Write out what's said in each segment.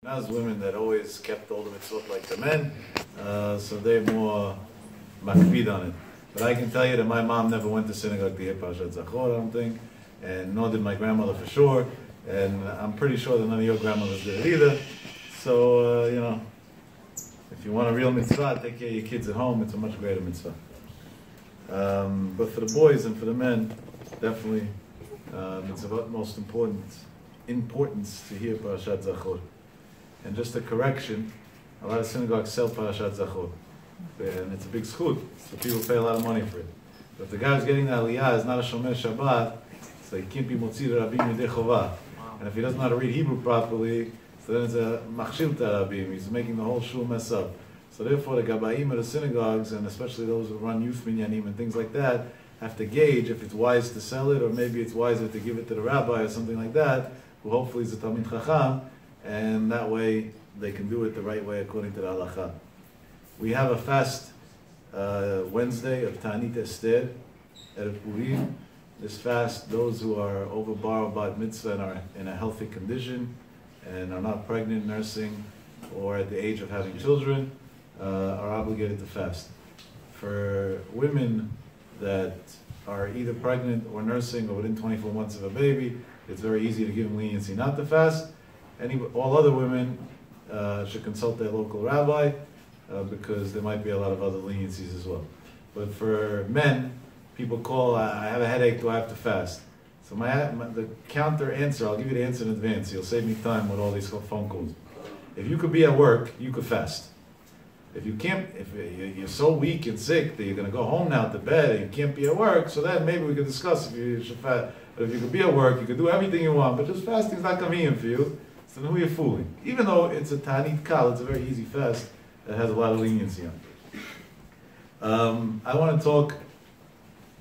As women that always kept all the mitzvot like the men, so they're more makpid on it. But I can tell you that my mom never went to synagogue to hear Parashat Zachor, I don't think, and nor did my grandmother for sure, and I'm pretty sure that none of your grandmothers did it either. So, if you want a real mitzvah, take care of your kids at home, it's a much greater mitzvah. But for the boys and for the men, definitely it's of utmost importance to hear Parashat Zachor. And just a correction, a lot of synagogues sell Parashat Zachor, and it's a big schut, so people pay a lot of money for it. But if the guy who's getting the aliyah is not a shomer Shabbat, so he can't be motzi rabim yedei chovah. And if he doesn't know how to read Hebrew properly, so then it's a machshil rabim. He's making the whole shul mess up. So therefore, the gabayim of the synagogues, and especially those who run youth minyanim and things like that, have to gauge if it's wise to sell it, or maybe it's wiser to give it to the rabbi or something like that, who hopefully is a Talmid Chacham, and that way they can do it the right way according to the halacha. We have a fast Wednesday of Ta'anit Esther at PURIM. This fast, those who are over bar bat mitzvah and are in a healthy condition and are not pregnant, nursing, or at the age of having children, are obligated to fast. For women that are either pregnant or nursing or within 24 months of a baby, it's very easy to give them leniency not to fast. All other women should consult their local rabbi because there might be a lot of other leniencies as well. But for men, people call, I have a headache, do I have to fast? So the counter answer, I'll give you the answer in advance. You'll save me time with all these phone calls. If you could be at work, you could fast. If you can't, if you're so weak and sick that you're going to go home now to bed and you can't be at work, so then maybe we could discuss if you should fast. But if you could be at work, you could do everything you want, but just fasting is not convenient for you. So then who you're fooling? Even though it's a Ta'anit Kal, it's a very easy fast that has a lot of leniency on it. I want to talk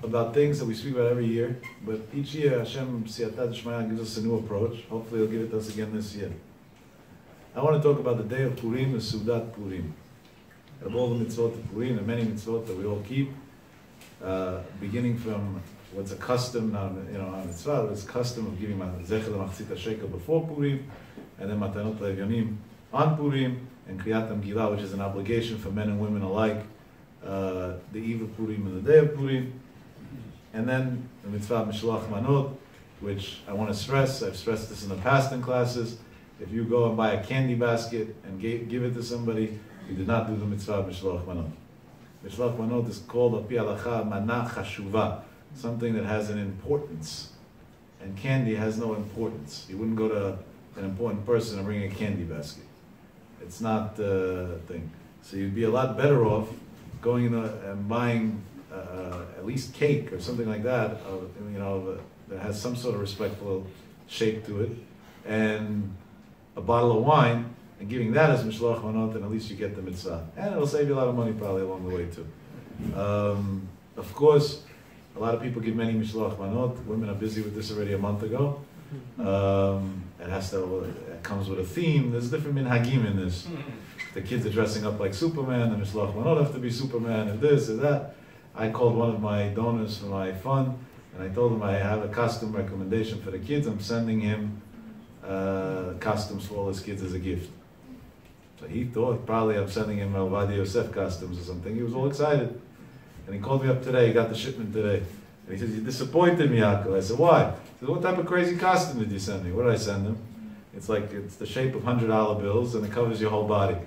about things that we speak about every year, but each year Hashem Siyata D'Shmaya gives us a new approach. Hopefully He'll give it to us again this year. I want to talk about the day of PURIM, the Sudat PURIM. Of all the mitzvot of PURIM, the many mitzvot that we all keep, beginning from what's a custom, not a mitzvah, but it's a custom of giving zecher l'machzit shekel before PURIM, and then matanot le'evyonim on PURIM, and kriyat Megillah, which is an obligation for men and women alike, the eve of PURIM and the day of PURIM, and then the mitzvah mishloach manot, which I want to stress. I've stressed this in the past in classes. If you go and buy a candy basket and give it to somebody, you did not do the mitzvah mishloach manot. Mishloach manot is called api halacha mana chashuva, something that has an importance, and candy has no importance. You wouldn't go to an important person and bring a candy basket. It's not a thing. So you'd be a lot better off going in and buying at least cake or something like that, that has some sort of respectful shape to it, and a bottle of wine, and giving that as mishloach manot, and at least you get the mitzvah. And it'll save you a lot of money probably along the way too. Of course, a lot of people give many mishloach manot. Women are busy with this already a month ago. It comes with a theme. There's different minhagim in this. The kids are dressing up like Superman, the mishloach manot have to be Superman, and this and that. I called one of my donors for my fund, and I told him I have a costume recommendation for the kids. I'm sending him costumes for all his kids as a gift. So he thought probably I'm sending him Rav Yosef costumes or something. He was all excited. And he called me up today, he got the shipment today. And he says, you disappointed me, Yaakov. I said, why? He said, what type of crazy costume did you send me? What did I send him? It's the shape of $100 bills and it covers your whole body.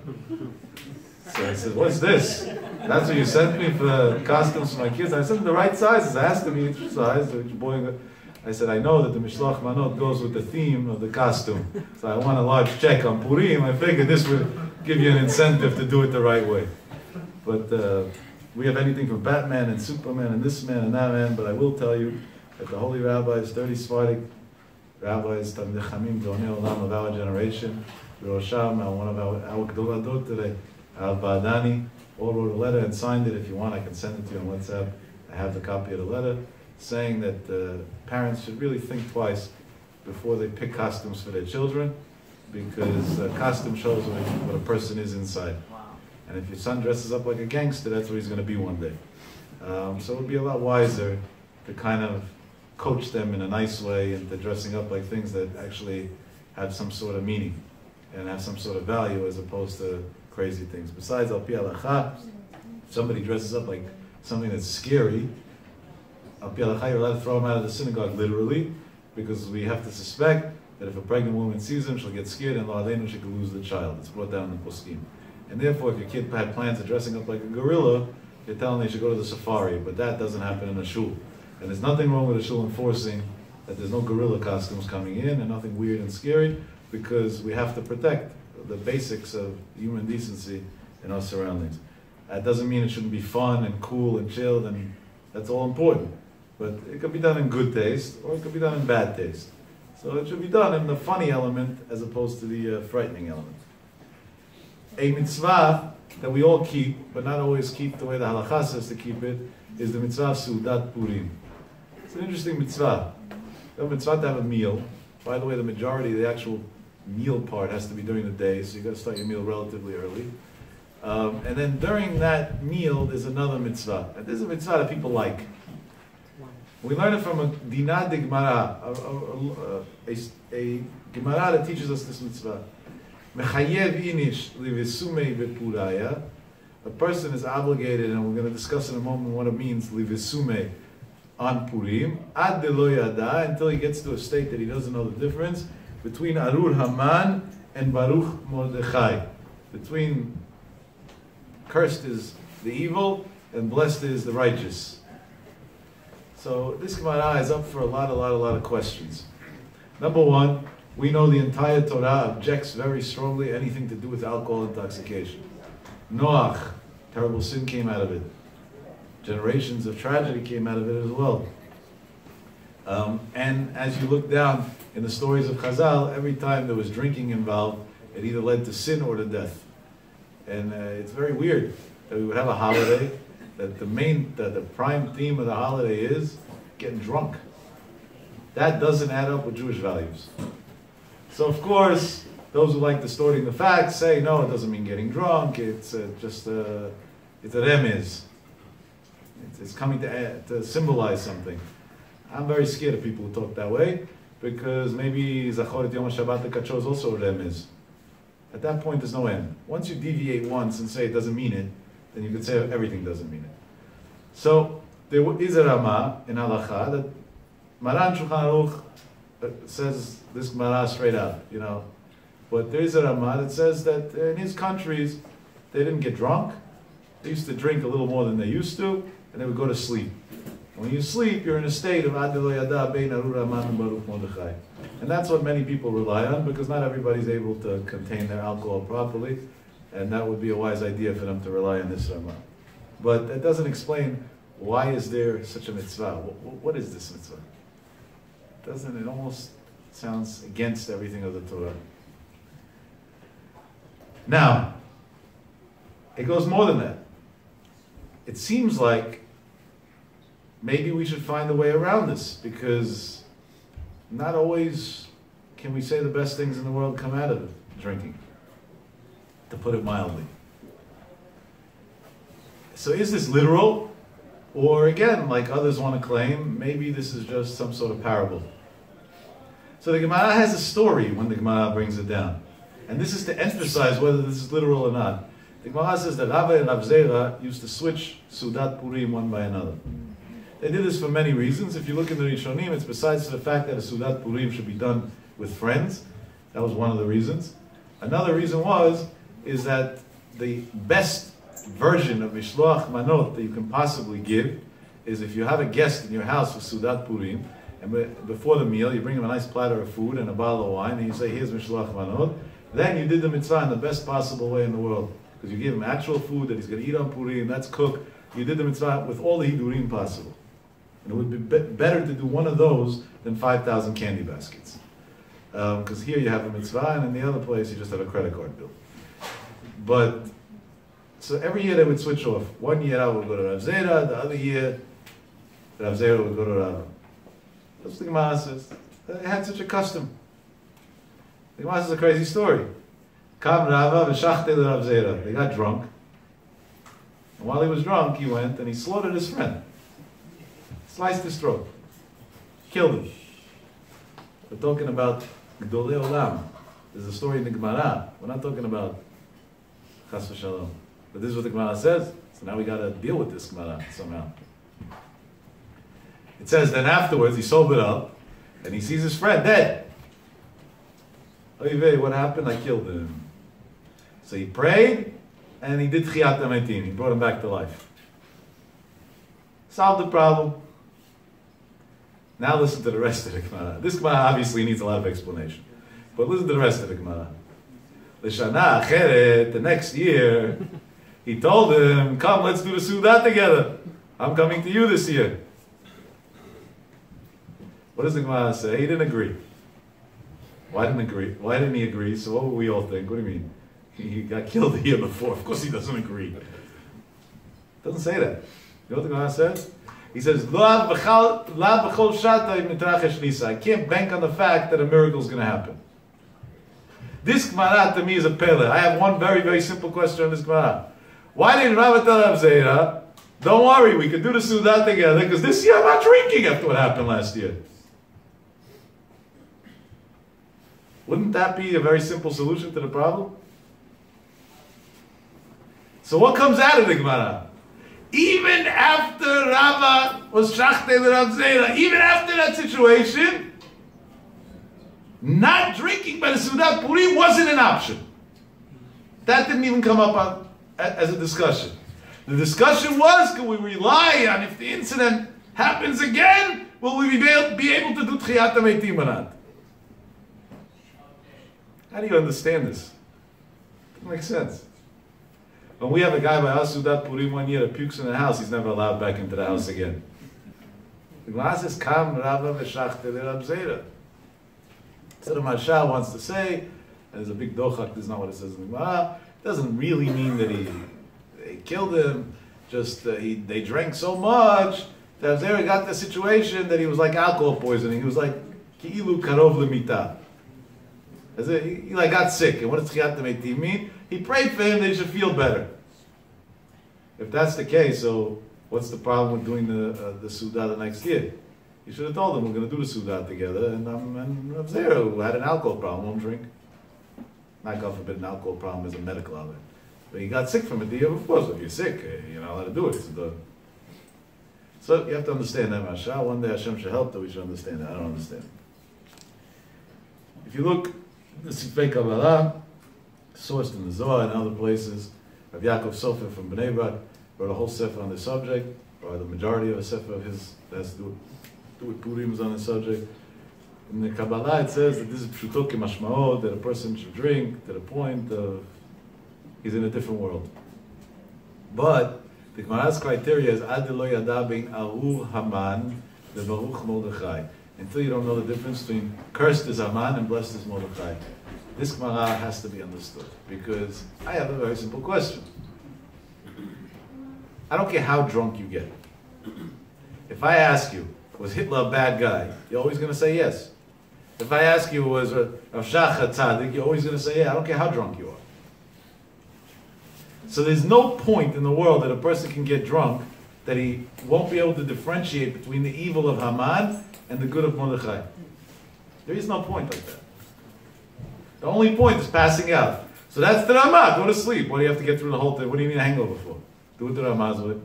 So I said, what's this? That's what you sent me for costumes for my kids? I sent him the right sizes. I asked him each size. Each boy. I said, I know that the mishloach manot goes with the theme of the costume. So I want a large check on PURIM. I figured this would give you an incentive to do it the right way. But we have anything from Batman and Superman and this man and that man, but I will tell you that the holy rabbis, 30 Sephardic rabbis, Talmidei Chachamim, Geonei Olam of our generation, Rosham, one of our Gdoladot today, Al-Badani, all wrote a letter and signed it. If you want, I can send it to you on WhatsApp. I have the copy of the letter saying that parents should really think twice before they pick costumes for their children, because a costume shows what a person is inside. And if your son dresses up like a gangster, that's what he's going to be one day. So it would be a lot wiser to kind of coach them in a nice way into dressing up like things that actually have some sort of meaning. and have some sort of value as opposed to crazy things. Besides, al pi halacha, if somebody dresses up like something that's scary, al pi halacha, you're allowed to throw him out of the synagogue literally, because we have to suspect that if a pregnant woman sees him, she'll get scared, and lo aleinu, she could lose the child. It's brought down in the poskim. And therefore, if your kid had plans of dressing up like a gorilla, you're telling them they should go to the safari, but that doesn't happen in a shul. And there's nothing wrong with a shul enforcing that there's no gorilla costumes coming in, and nothing weird and scary, because we have to protect the basics of human decency in our surroundings. That doesn't mean it shouldn't be fun and cool and chilled, and that's all important. But it could be done in good taste, or it could be done in bad taste. So it should be done in the funny element as opposed to the frightening element. A mitzvah that we all keep, but not always keep the way the halakha says to keep it, is the mitzvah of Seudat Purim. It's an interesting mitzvah. The mitzvah to have a meal. By the way, the majority of the actual meal part has to be during the day, so you've got to start your meal relatively early. And then during that meal, there's another mitzvah. And this is a mitzvah that people like. We learn it from a Dinah de Gemara, a Gemara that teaches us this mitzvah. Mechayev inish livisumei bepuraya. A person is obligated, and we're going to discuss in a moment what it means, livisumei, on Purim, ad de lo yada, until he gets to a state that he doesn't know the difference between Arur Haman and Baruch Mordechai. Between cursed is the evil and blessed is the righteous. So this Gemara is up for a lot of questions. Number one, we know the entire Torah objects very strongly anything to do with alcohol intoxication. Noach, terrible sin came out of it. Generations of tragedy came out of it as well. And as you look down in the stories of Chazal, every time there was drinking involved, it either led to sin or to death. And it's very weird that we would have a holiday that the prime theme of the holiday is getting drunk. That doesn't add up with Jewish values. So of course, those who like distorting the facts say, no, it doesn't mean getting drunk, it's just a remez. It's coming to symbolize something. I'm very scared of people who talk that way, because maybe Zachor et Yom HaShabbat Kacho is also a remez. At that point, there's no end. Once you deviate once and say it doesn't mean it, then you could say everything doesn't mean it. So there is a Rama in Halacha that Maran Shulchan Aruch says this Gemara straight out, But there is a Rama that says that in his countries, they didn't get drunk. They used to drink a little more than they used to, and they would go to sleep. When you sleep, you're in a state of Ad lo yada bein Arur Haman and Baruch Mordechai. And that's what many people rely on, because not everybody's able to contain their alcohol properly, and that would be a wise idea for them to rely on this Rama. But that doesn't explain why is there such a mitzvah. What is this mitzvah? It almost sounds against everything of the Torah. Now, it goes more than that. It seems like maybe we should find a way around this, because not always can we say the best things in the world come out of drinking, to put it mildly. So is this literal? Or again, like others want to claim, maybe this is just some sort of parable. So the Gemara has a story when the Gemara brings it down. And this is to emphasize whether this is literal or not. The Gemara says that Rava and Rav Zera used to switch Seudat Purim one by another. They did this for many reasons. If you look in the Rishonim, it's besides the fact that a Seudat Purim should be done with friends. That was one of the reasons. Another reason is that the best version of Mishloach Manot that you can possibly give is if you have a guest in your house for Seudat Purim, and before the meal you bring him a nice platter of food and a bottle of wine, and you say, here's Mishloach Manot, then you did the mitzvah in the best possible way in the world. Because you gave him actual food that he's going to eat on Purim, that's cooked. You did the mitzvah with all the hidurim possible. And it would be better to do one of those than 5,000 candy baskets. Because here you have a mitzvah, and in the other place you just have a credit card bill. But, so every year they would switch off. One year I would go to Rav Zera, the other year Rav Zera would go to Rav. That's what the Gemara says. They had such a custom. The Gemara says a crazy story. Kam Rava v'shachte Rav Zera. They got drunk. And while he was drunk, he went and he slaughtered his friend. Sliced his throat. Killed him. We're talking about Gdolei Olam. There's a story in the Gemara. We're not talking about Chas v'Shalom. But this is what the Gemara says. So now we got to deal with this Gemara somehow. It says, then afterwards he sobered up and he sees his friend dead. Oy vey, what happened? I killed him. So he prayed and he did Chiyat HaMetim. He brought him back to life. Solved the problem. Now listen to the rest of the Gemara. This Gemara obviously needs a lot of explanation. But listen to the rest of the Gemara. L'shana acheret, the next year, he told him, come, let's do the Sudah together. I'm coming to you this year. What does the Gemara say? He didn't agree. Why didn't he agree? So what would we all think? What do you mean? He got killed the year before. Of course he doesn't agree. It doesn't say that. You know what the Gemara says? He says, I can't bank on the fact that a miracle is going to happen. This Gemara to me is a pele. I have one very, very simple question on this Gemara. Why didn't Rav tell Rav Zera, don't worry, we can do the Sudah together, because this year I'm not drinking after what happened last year? Wouldn't that be a very simple solution to the problem? So what comes out of the Gemara? Even after Rava was shachte the Rav Zera, even after that situation, not drinking by the Sudat Purim wasn't an option. That didn't even come up as a discussion. The discussion was, can we rely on if the incident happens again, will we be able to do Tchiyat HaMeitim or not? How do you understand this? It doesn't make sense. When we have a guy by us Sudat Purim one year that pukes in the house, he's never allowed back into the house again. The Gemara says, Kam Rava v'shachte Rav Zera. So the Marsha wants to say, and there's a big dochak, this is not what it says in the Gemara, it doesn't really mean that they killed him, just they drank so much that Zera got the situation that he was like alcohol poisoning. He was like, Ki'ilu karov lemita. He like got sick, and what does Tchiyat HaMeitim mean? He prayed for him that he should feel better. If that's the case, so what's the problem with doing the Sudah the next year? You should have told him, we're going to do the Sudah together, and Rav Zera, who had an alcohol problem, won't drink. Not God forbid an alcohol problem is a medical of it. But he got sick from it the year before, so if you're sick, you're not allowed to do it. So you have to understand that, Masha. One day Hashem should help that we should understand that. I don't understand. If you look, the Sifrei Kabbalah, sourced in the Zohar and other places, Rav Yaakov Sofer from Bnei Brak wrote a whole sefer on this subject, or the majority of a sefer of his that has to do with Purim on this subject. In the Kabbalah it says that this is pshuto k'mashma'od, that a person should drink to the point of he's in a different world. But the Gemara's criteria is ad lo yada bein aru Haman lebaruch Mordechai. Until you don't know the difference between cursed is Haman and blessed is Mordechai. This Gemara has to be understood, because I have a very simple question. I don't care how drunk you get. If I ask you, was Hitler a bad guy? You're always going to say yes. If I ask you, was Rav Shach tzaddik? You're always going to say yeah. I don't care how drunk you are. So there's no point in the world that a person can get drunk that he won't be able to differentiate between the evil of Haman and the good of Mordechai. There is no point like that. The only point is passing out. So that's the Ramah. Go to sleep. What do you have to get through the whole thing? What do you mean a hangover for? Do what the Ramah's with.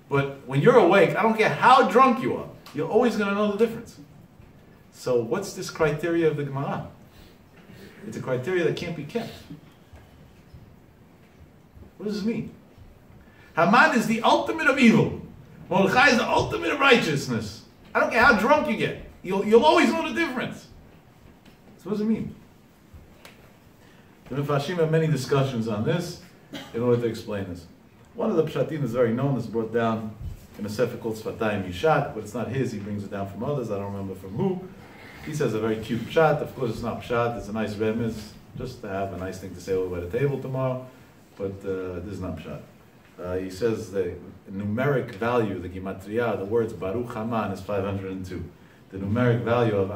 But when you're awake, I don't care how drunk you are, you're always going to know the difference. So what's this criteria of the Gemara? It's a criteria that can't be kept. What does this mean? Haman is the ultimate of evil. Mordechai is the ultimate of righteousness. I don't care how drunk you get. You'll always know the difference. So what does it mean? The Mefashim have many discussions on this in order to explain this. One of the pshatim is very known, it's brought down in a sefer called Sfatayim Yishat, but it's not his, he brings it down from others, I don't remember from who. He says a very cute pshat. Of course it's not pshat, it's a nice remez, just to have a nice thing to say over by the table tomorrow, but this is not pshat. He says the numeric value, the gematria, the words Baruch Haman is 502. The numeric value of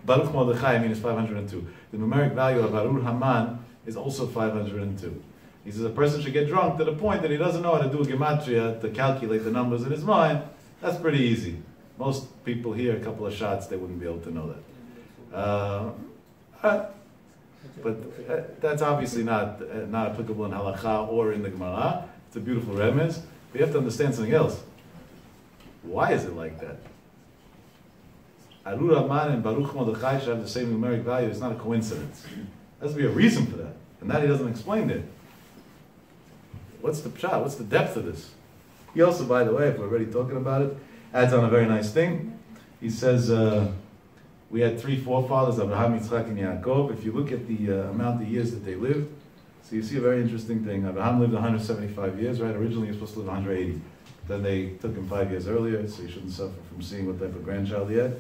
Baruch Mordechai is 502. The numeric value of Arur Haman is also 502. He says a person should get drunk to the point that he doesn't know how to do a gematria to calculate the numbers in his mind. That's pretty easy. Most people hear a couple of shots, they wouldn't be able to know that. But that's obviously not applicable in halakha or in the Gemara. It's a beautiful remez. But you have to understand something else. Why is it like that? Arur Haman and Baruch Mordechai should have the same numeric value. It's not a coincidence. There has to be a reason for that. And that he doesn't explain it. What's the pshat? What's the depth of this? He also, by the way, if we're already talking about it, adds on a very nice thing. He says, we had 3 forefathers, Abraham, Yitzchak, and Yaakov. If you look at the amount of years that they lived, so you see a very interesting thing. Abraham lived 175 years, right? Originally he was supposed to live 180. Then they took him 5 years earlier, so you shouldn't suffer from seeing what type of grandchild he had.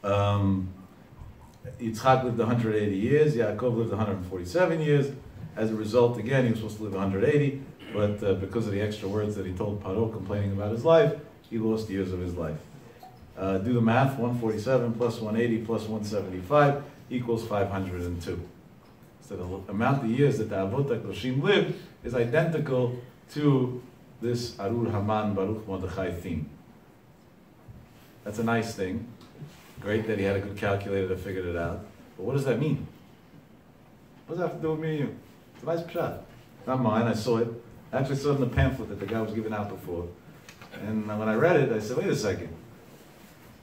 Yitzchak lived 180 years, Yaakov lived 147 years. As a result, again, he was supposed to live 180, but because of the extra words that he told Paro complaining about his life, he lost years of his life. Do the math, 147 plus 180 plus 175 equals 502. So the amount of years that the Avot HaKoshim lived is identical to this Arur Haman Baruch Mordechai theme. That's a nice thing. Great that he had a good calculator that figured it out. But what does that mean? What does that have to do with me and you? It's a nice pshat. It's not mine, I saw it. I actually saw it in the pamphlet that the guy was giving out before. And when I read it, I said, wait a second.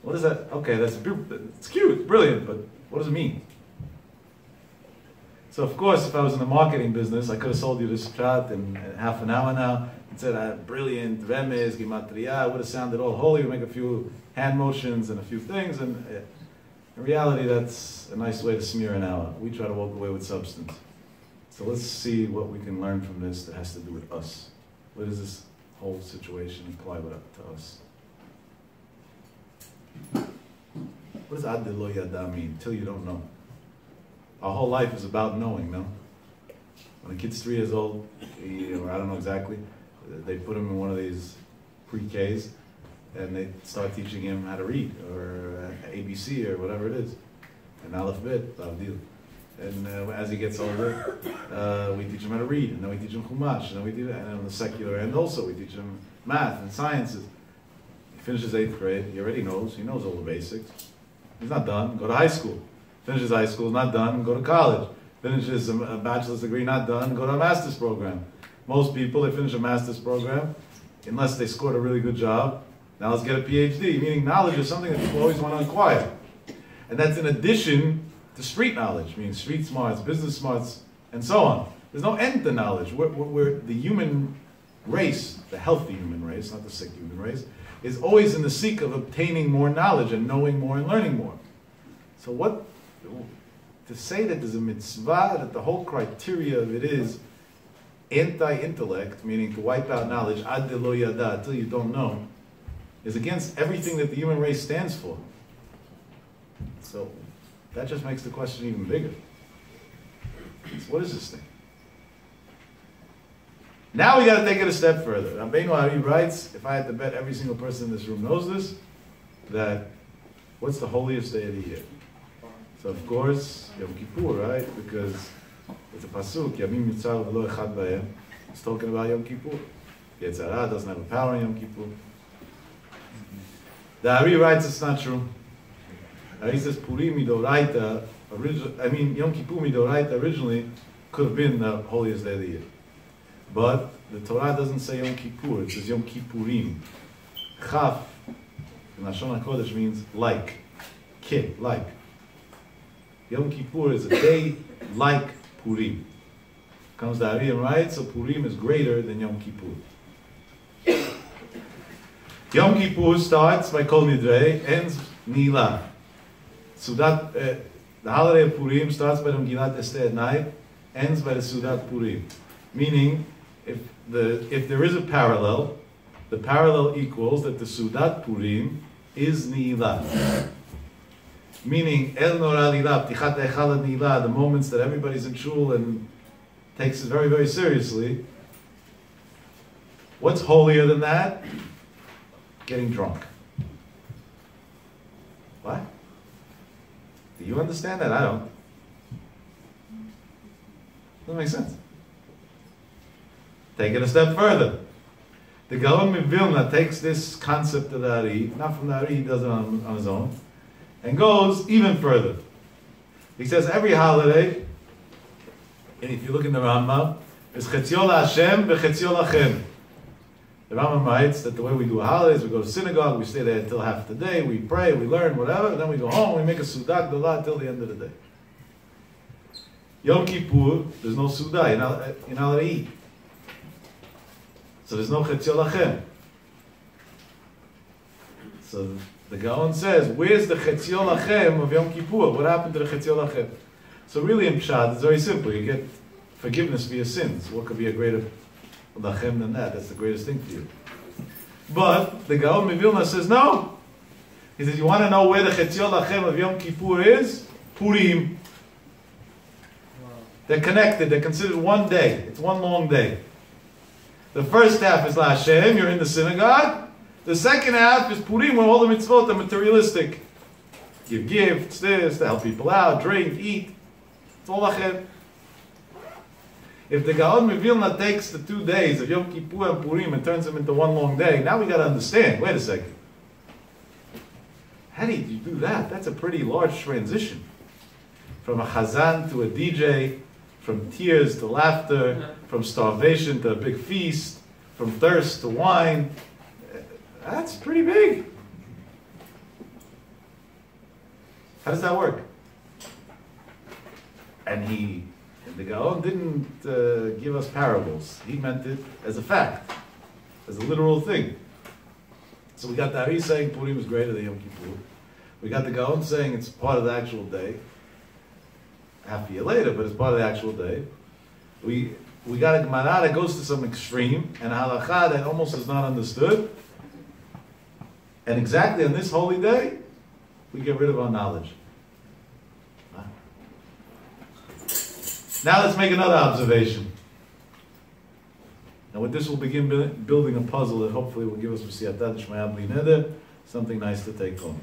What is that? Okay, it's cute, it's brilliant, but what does it mean? So of course, if I was in the marketing business, I could have sold you this pshat in half an hour now and said, brilliant, remez, gimatria, it would have sounded all holy, we make a few hand motions and a few things, and in reality, that's a nice way to smear an hour. We try to walk away with substance. So let's see what we can learn from this that has to do with us. What does this whole situation apply to us? What does ad lo yada mean? Till you don't know. Our whole life is about knowing, no? When a kid's 3 years old, or I don't know exactly, they put him in one of these pre-Ks, and they start teaching him how to read, or ABC, or whatever it is. An Aleph Bet, Bavdil. And as he gets older, we teach him how to read, and then we teach him Chumash, and then we do that. And on the secular end also, we teach him math and sciences. He finishes 8th grade, he already knows, he knows all the basics. He's not done, go to high school. Finishes high school, not done, go to college. Finishes a bachelor's degree, not done, go to a master's program. Most people, they finish a master's program, unless they scored a really good job. Now let's get a PhD, meaning knowledge is something that people always want to acquire. And that's in addition to street knowledge, meaning street smarts, business smarts, and so on. There's no end to knowledge. We're the human race, the healthy human race, not the sick human race, is always in the seek of obtaining more knowledge and knowing more and learning more. So to say that there's a mitzvah, that the whole criteria of it is anti-intellect, meaning to wipe out knowledge, ad lo yada, till you don't know, is against everything that the human race stands for. So that just makes the question even bigger. So what is this thing? Now we got to take it a step further. Rabbeinu Ari writes, if I had to bet every single person in this room knows this, that what's the holiest day of the year? So of course, Yom Kippur, right? Because it's a pasuk, Yamim Yitzar v'lo echad b'hem. It's talking about Yom Kippur. Yetzirah doesn't have a power in Yom Kippur. The Ari writes it's not true. Ari says Purim midoraita, Yom Kippur midoraita originally could have been the holiest day of the year. But the Torah doesn't say Yom Kippur, it says Yom Kippurim. Chaf, in Lashon HaKodesh means like. Ki, like. Yom Kippur is a day like Purim. Comes the Ari and writes, so Purim is greater than Yom Kippur. Yom Kippur starts by Kol Nidrei, ends Nila. Sudat, the holiday of Purim starts by the Megillat Esther at night, ends by the Sudat Purim. Meaning, if there is a parallel, the parallel equals that the Sudat Purim is Nila. Meaning, El Nora Lila, Ptichat Echal Nila, the moments that everybody's in shul and takes it very, very seriously. What's holier than that? Getting drunk. What? Do you understand that? I don't. Doesn't make sense. Take it a step further. The Gaon of Vilna takes this concept of the Ari, not from the Ari, he does it on his own, and goes even further. He says every holiday, and if you look in the Rambam, is Chetzio LaHashem v'Chetzio Lachem. The Rambam writes that the way we do holidays, we go to synagogue, we stay there until half the day, we pray, we learn, whatever, and then we go home, we make a Sudah Gdolah until the end of the day. Yom Kippur, there's no Sudah, you're not allowed to eat. So there's no Chetzio Lachem. So the Gaon says, where's the Chetzio Lachem of Yom Kippur? What happened to the Chetzio Lachem? So really in Pshat, it's very simple. You get forgiveness for your sins. What could be a greater Lachem than that? That's the greatest thing for you. But the Gaon Mivilna says, no. He says, you want to know where the Chetzio Lachem of Yom Kippur is? PURIM. They're connected. They're considered one day. It's one long day. The first half is LaHashem, you're in the synagogue. The second half is PURIM, where all the mitzvot are materialistic. Give gifts, this, to help people out, drink, eat. It's all Lachem. If the Gaon Mivilna takes the 2 days of Yom Kippur and PURIM and turns them into one long day, now we got to understand, wait a second. How do you do that? That's a pretty large transition. From a chazan to a DJ, from tears to laughter, from starvation to a big feast, from thirst to wine. That's pretty big. How does that work? And the Gaon didn't give us parables. He meant it as a fact, as a literal thing. So we got the Ari saying Purim is greater than Yom Kippur. We got the Gaon saying it's part of the actual day. Half a year later, but it's part of the actual day. We got a Gemara that goes to some extreme, and a halakha that almost is not understood. And exactly on this holy day, we get rid of our knowledge. Now let's make another observation. And with this we'll begin building a puzzle that hopefully will give us something nice to take home.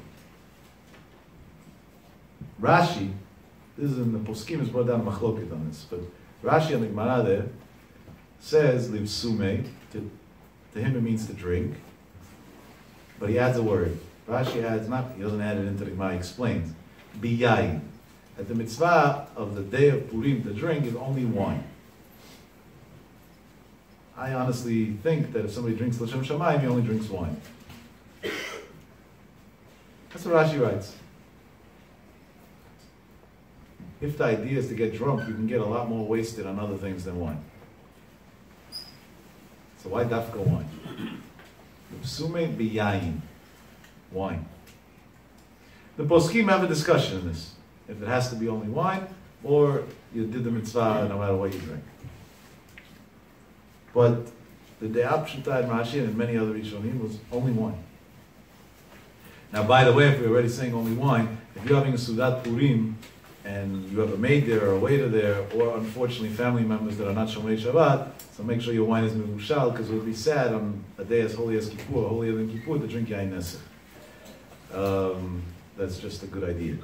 Rashi, this is in the Poskim, is brought down machloket on this, but Rashi on the Gemara there says livsume, to him it means to drink, but he adds a word. Rashi adds, he doesn't add it into the Gemara, he explains, biyayin. That the mitzvah of the day of Purim to drink is only wine. I honestly think that if somebody drinks L'Shem Shamayim, he only drinks wine. That's what Rashi writes. If the idea is to get drunk, you can get a lot more wasted on other things than wine. So why dafka wine? Sume biyayin. Wine. The poskim have a discussion in this. If it has to be only wine, or you did the mitzvah no matter what you drink. But the De'ab Pshuta in Rashi and in many other Rishonim was only wine. Now, by the way, if we're already saying only wine, if you're having a Sudat Purim, and you have a maid there or a waiter there, or unfortunately family members that are not Shomrei Shabbat, so make sure your wine is mevushal, because it would be sad on a day as holy as Kippur, holier than Kippur, to drink Yain Nesach. That's just a good idea.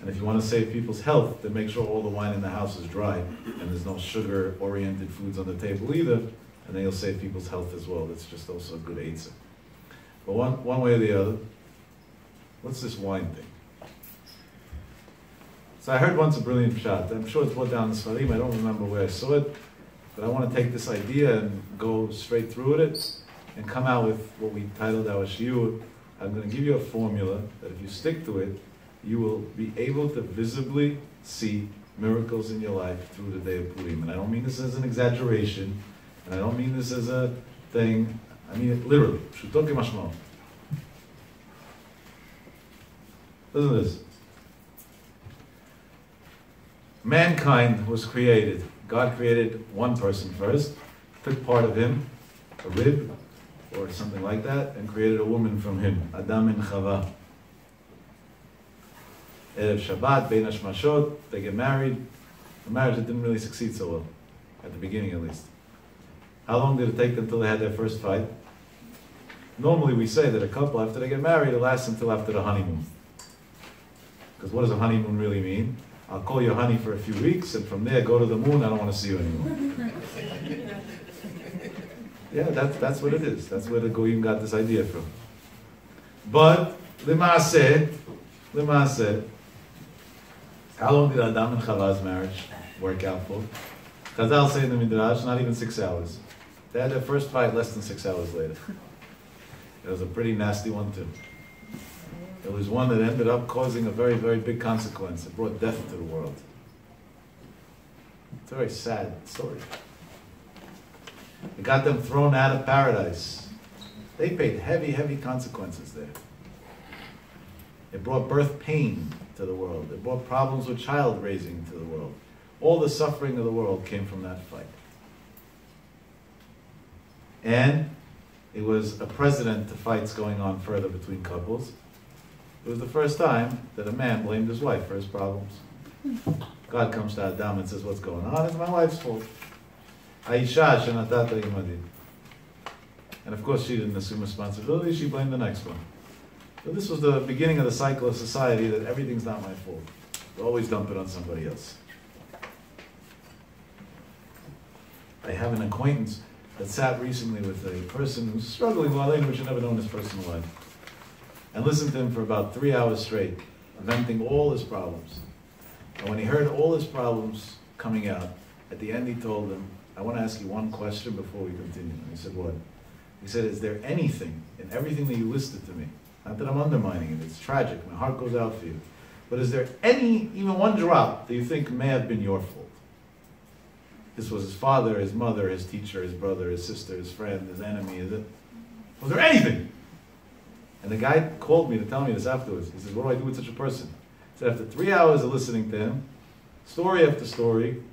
And if you want to save people's health, then make sure all the wine in the house is dry, and there's no sugar-oriented foods on the table either, and then you'll save people's health as well. That's just also a good eitzah. But one way or the other, what's this wine thing? So I heard once a brilliant pshat. I'm sure it's brought down in the Sfarim. I don't remember where I saw it, but I want to take this idea and go straight through it and come out with what we titled our shiur. I'm going to give you a formula that if you stick to it, you will be able to visibly see miracles in your life through the day of Purim. And I don't mean this as an exaggeration, and I don't mean this as a thing. I mean it literally. Pshuto k'mashmo. Listen to this. Mankind was created. God created one person first, took part of him, a rib, or something like that, and created a woman from him, Adam and Chava. Erev Shabbat, Bein Hashmashot, they get married. The marriage didn't really succeed so well, at the beginning at least. How long did it take them until they had their first fight? Normally we say that a couple, after they get married, it lasts until after the honeymoon. Because what does a honeymoon really mean? I'll call you honey for a few weeks, and from there go to the moon, I don't want to see you anymore. Yeah, that's what it is. That's where the Goyim got this idea from. But, L'maaseh, How long did Adam and Chava's marriage work out for? Chazal say in the Midrash, not even 6 hours. They had their first fight less than 6 hours later. It was a pretty nasty one too. It was one that ended up causing a very, very big consequence. It brought death to the world. It's a very sad story. It got them thrown out of paradise. They paid heavy, heavy consequences there. It brought birth pain to the world. It brought problems with child raising to the world. All the suffering of the world came from that fight. And it was a precedent to fights going on further between couples. It was the first time that a man blamed his wife for his problems. God comes to Adam and says, what's going on? It's my wife's fault. Aisha shenatata imadid. And of course she didn't assume responsibility, she blamed the next one. So this was the beginning of the cycle of society that everything's not my fault. We always dump it on somebody else. I have an acquaintance that sat recently with a person who's struggling with language and never known his personal life. And listened to him for about 3 hours straight, venting all his problems. And when he heard all his problems coming out, at the end he told him, I want to ask you one question before we continue. And he said, what? He said, is there anything in everything that you listed to me, not that I'm undermining it, it's tragic, my heart goes out for you, but is there any, even one drop, that you think may have been your fault? This was his father, his mother, his teacher, his brother, his sister, his friend, his enemy, was there anything? And the guy called me to tell me this afterwards. He says, what do I do with such a person? He said, after 3 hours of listening to him, story after story,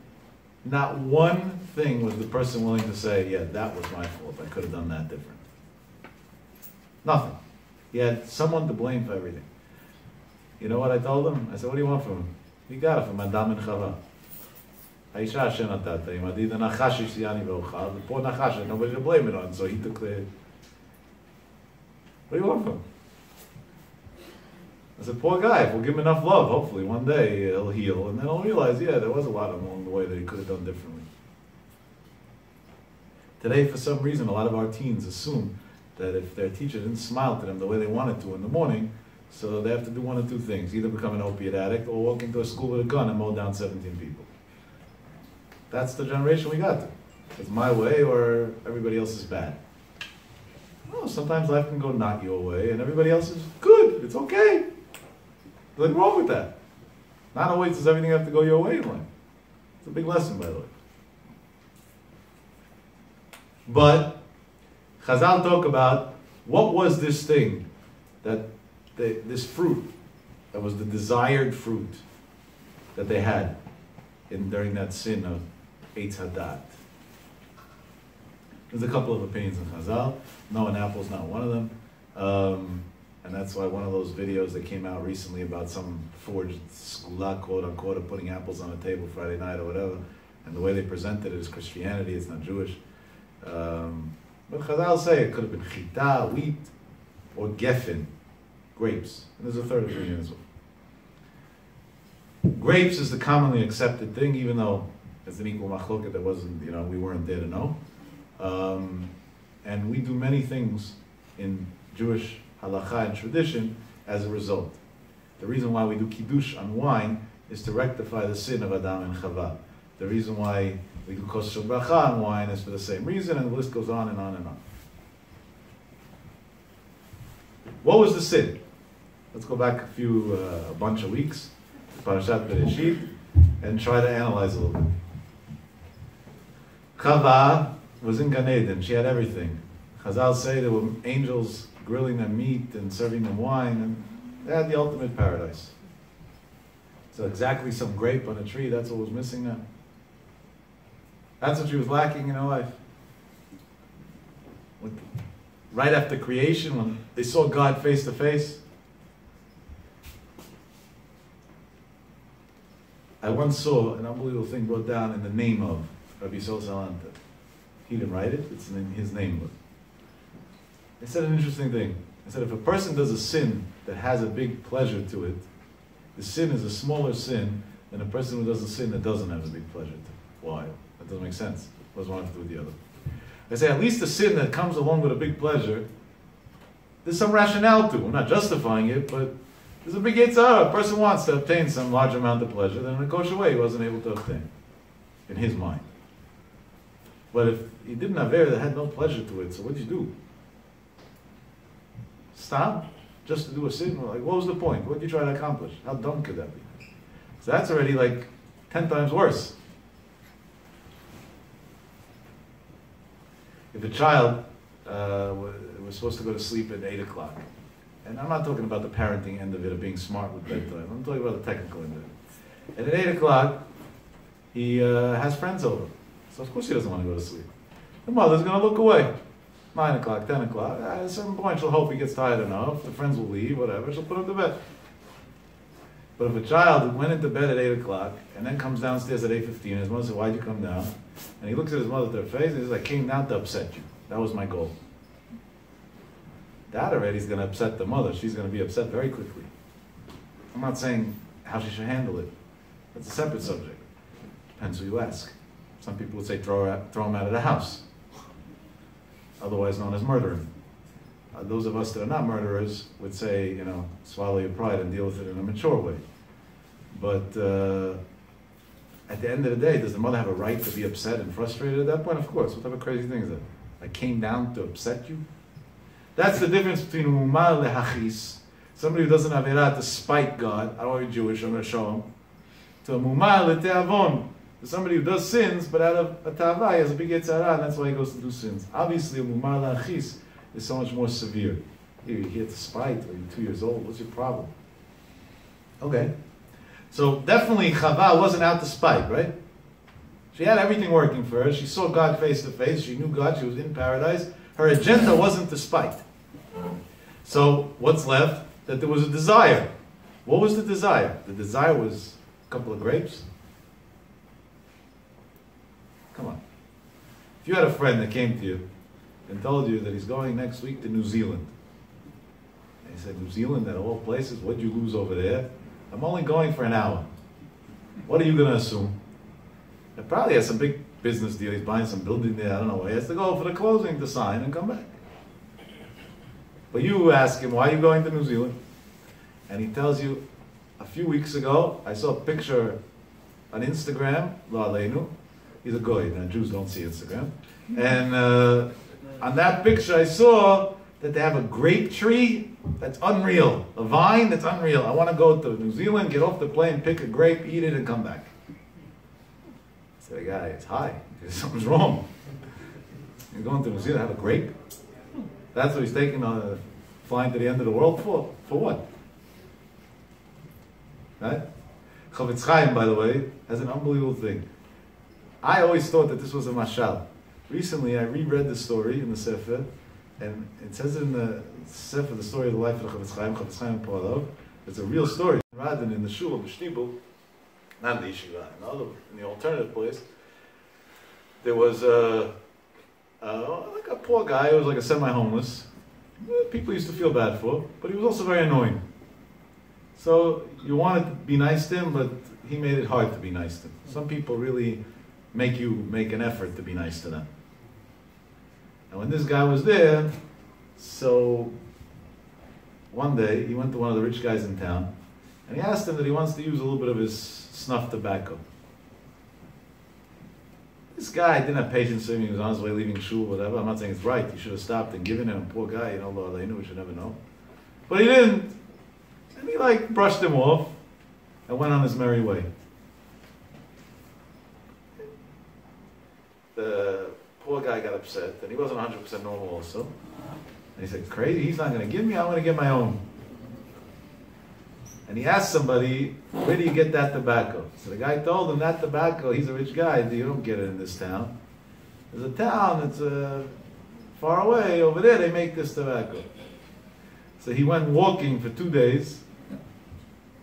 not one thing was the person willing to say, yeah, that was my fault. I could have done that different. Nothing. He had someone to blame for everything. You know what I told him? I said, what do you want from him? He got it from Adam and Chava. Aisha shenatata imadid, the nachash isiyani v'ochal, the poor nachash had nobody to blame it on, so he took the... What do you want from him? I said, poor guy, if we'll give him enough love, hopefully one day he'll heal, and then he'll realize, yeah, there was a lot along the way that he could have done differently. Today, for some reason, a lot of our teens assume that if their teacher didn't smile to them the way they wanted to in the morning, so they have to do one of two things, either become an opiate addict or walk into a school with a gun and mow down 17 people. That's the generation we got to. It's my way or everybody else is bad. Oh, sometimes life can go not your way and everybody else is good. It's okay. There's nothing wrong with that. Not always does everything have to go your way in life. It's a big lesson, by the way. But Chazal talk about what was this thing, this fruit, that was the desired fruit that they had during that sin of Eitz Hadat. There's a couple of opinions in Chazal. No, an apple's not one of them. And that's why one of those videos that came out recently about some forged skula, quote unquote, of putting apples on a table Friday night or whatever, and the way they presented it is Christianity, it's not Jewish. But Chazal say it could have been chita, wheat, or geffen, grapes. And there's a third opinion as well. Grapes is the commonly accepted thing, even though it's an equal machloket that wasn't, we weren't there to know. And we do many things in Jewish halakha and tradition as a result. The reason why we do kiddush on wine is to rectify the sin of Adam and Chava. The reason why we do kos shel bracha on wine is for the same reason, and the list goes on and on and on. What was the sin? Let's go back a bunch of weeks to Parashat Bereshit and try to analyze a little bit. Chava was in Gan Eden. She had everything. Chazal say there were angels grilling them meat and serving them wine, and they had the ultimate paradise. So exactly some grape on a tree, that's what was missing now. That's what she was lacking in her life. Right after creation, when they saw God face to face, I once saw an unbelievable thing brought down in the name of Rabbi Yisrael Salanta. He didn't write it, it's in his name. They said an interesting thing. They said if a person does a sin that has a big pleasure to it, the sin is a smaller sin than a person who does a sin that doesn't have a big pleasure to it. Why? That doesn't make sense. What does one have to do with the other? They say at least the sin that comes along with a big pleasure, there's some rationale to it. We're not justifying it, but There's a big Yitzhak. A person wants to obtain some large amount of pleasure, then in a kosher way he wasn't able to obtain, in his mind. But if he didn't have air that had no pleasure to it, so what did you do? Stop? Just to do a sin? Like, what was the point? What did you try to accomplish? How dumb could that be? So that's already like 10 times worse. If a child was supposed to go to sleep at 8 o'clock, and I'm not talking about the parenting end of it, of being smart with bedtime, I'm talking about the technical end of it. And at 8 o'clock, he has friends over. So of course he doesn't want to go to sleep. The mother's going to look away. 9 o'clock, 10 o'clock. At a certain point she'll hope he gets tired enough, the friends will leave, whatever, she'll put him to bed. But if a child went into bed at 8 o'clock and then comes downstairs at 8:15, his mother says, why'd you come down? And he looks at his mother to her face and he says, I came down to upset you. That was my goal. That already is going to upset the mother. She's going to be upset very quickly. I'm not saying how she should handle it. That's a separate subject. Depends who you ask. Some people would say throw him out of the house, otherwise known as murdering. Those of us that are not murderers would say, you know, swallow your pride and deal with it in a mature way. But at the end of the day, does the mother have a right to be upset and frustrated at that point? Of course. What type of crazy thing is that? I came down to upset you? That's the difference between umar lehachis, somebody who doesn't have irah to spite God, I don't want to be Jewish, I'm going to show him, to a umar leteavon, to somebody who does sins, but out of a tava, he has a big yetzara, and that's why he goes to do sins. Obviously, umar lehachis is so much more severe. You're here to spite, or you're 2 years old, what's your problem? Okay. So definitely Chava wasn't out to spite, right? She had everything working for her. She saw God face to face. She knew God. She was in paradise. Her agenda wasn't to spite. So what's left? That there was a desire. What was the desire? The desire was a couple of grapes. Come on. If you had a friend that came to you and told you that he's going next week to New Zealand, and he said, New Zealand, at all places, what'd you lose over there? I'm only going for an hour. What are you going to assume? He probably has some big business deal. He's buying some building there. I don't know. He has to go for the closing to sign and come back. But you ask him, why are you going to New Zealand? And he tells you, a few weeks ago, I saw a picture on Instagram, lo aleinu. He's a goy. Now, Jews don't see Instagram. And on that picture, I saw that they have a grape tree that's unreal. A vine that's unreal. I want to go to New Zealand, get off the plane, pick a grape, eat it, and come back. I said, guy, it's high. Something's wrong. You're going to New Zealand, have a grape? That's what he's taking flying to the end of the world for? For what? Right? Chavetz Chaim, by the way, has an unbelievable thing. I always thought that this was a mashal. Recently, I reread the story in the Sefer, and it says in the Sefer, the story of the life of Chavetz Chaim Poalov. It's a real story. Rather than in the shul of the shtibel, not in the yeshiva, in the alternative place, there was like a poor guy who was like a semi-homeless. People used to feel bad for, but he was also very annoying. So you wanted to be nice to him, but he made it hard to be nice to him. Some people really make you make an effort to be nice to them. And when this guy was there, so one day he went to one of the rich guys in town, and he asked him that he wants to use a little bit of his snuff tobacco. This guy didn't have patience with him. He was on his way leaving shul, whatever. I'm not saying it's right. He should have stopped and given him. Poor guy, you know, lo aleinu, we should never know. But he didn't. And he like brushed him off and went on his merry way. The poor guy got upset, and he wasn't 100% normal also. And he said, crazy, he's not going to give me, I'm going to get my own. And he asked somebody, where do you get that tobacco? So the guy told him, that tobacco, he's a rich guy, you don't get it in this town. There's a town that's far away, over there they make this tobacco. So he went walking for 2 days,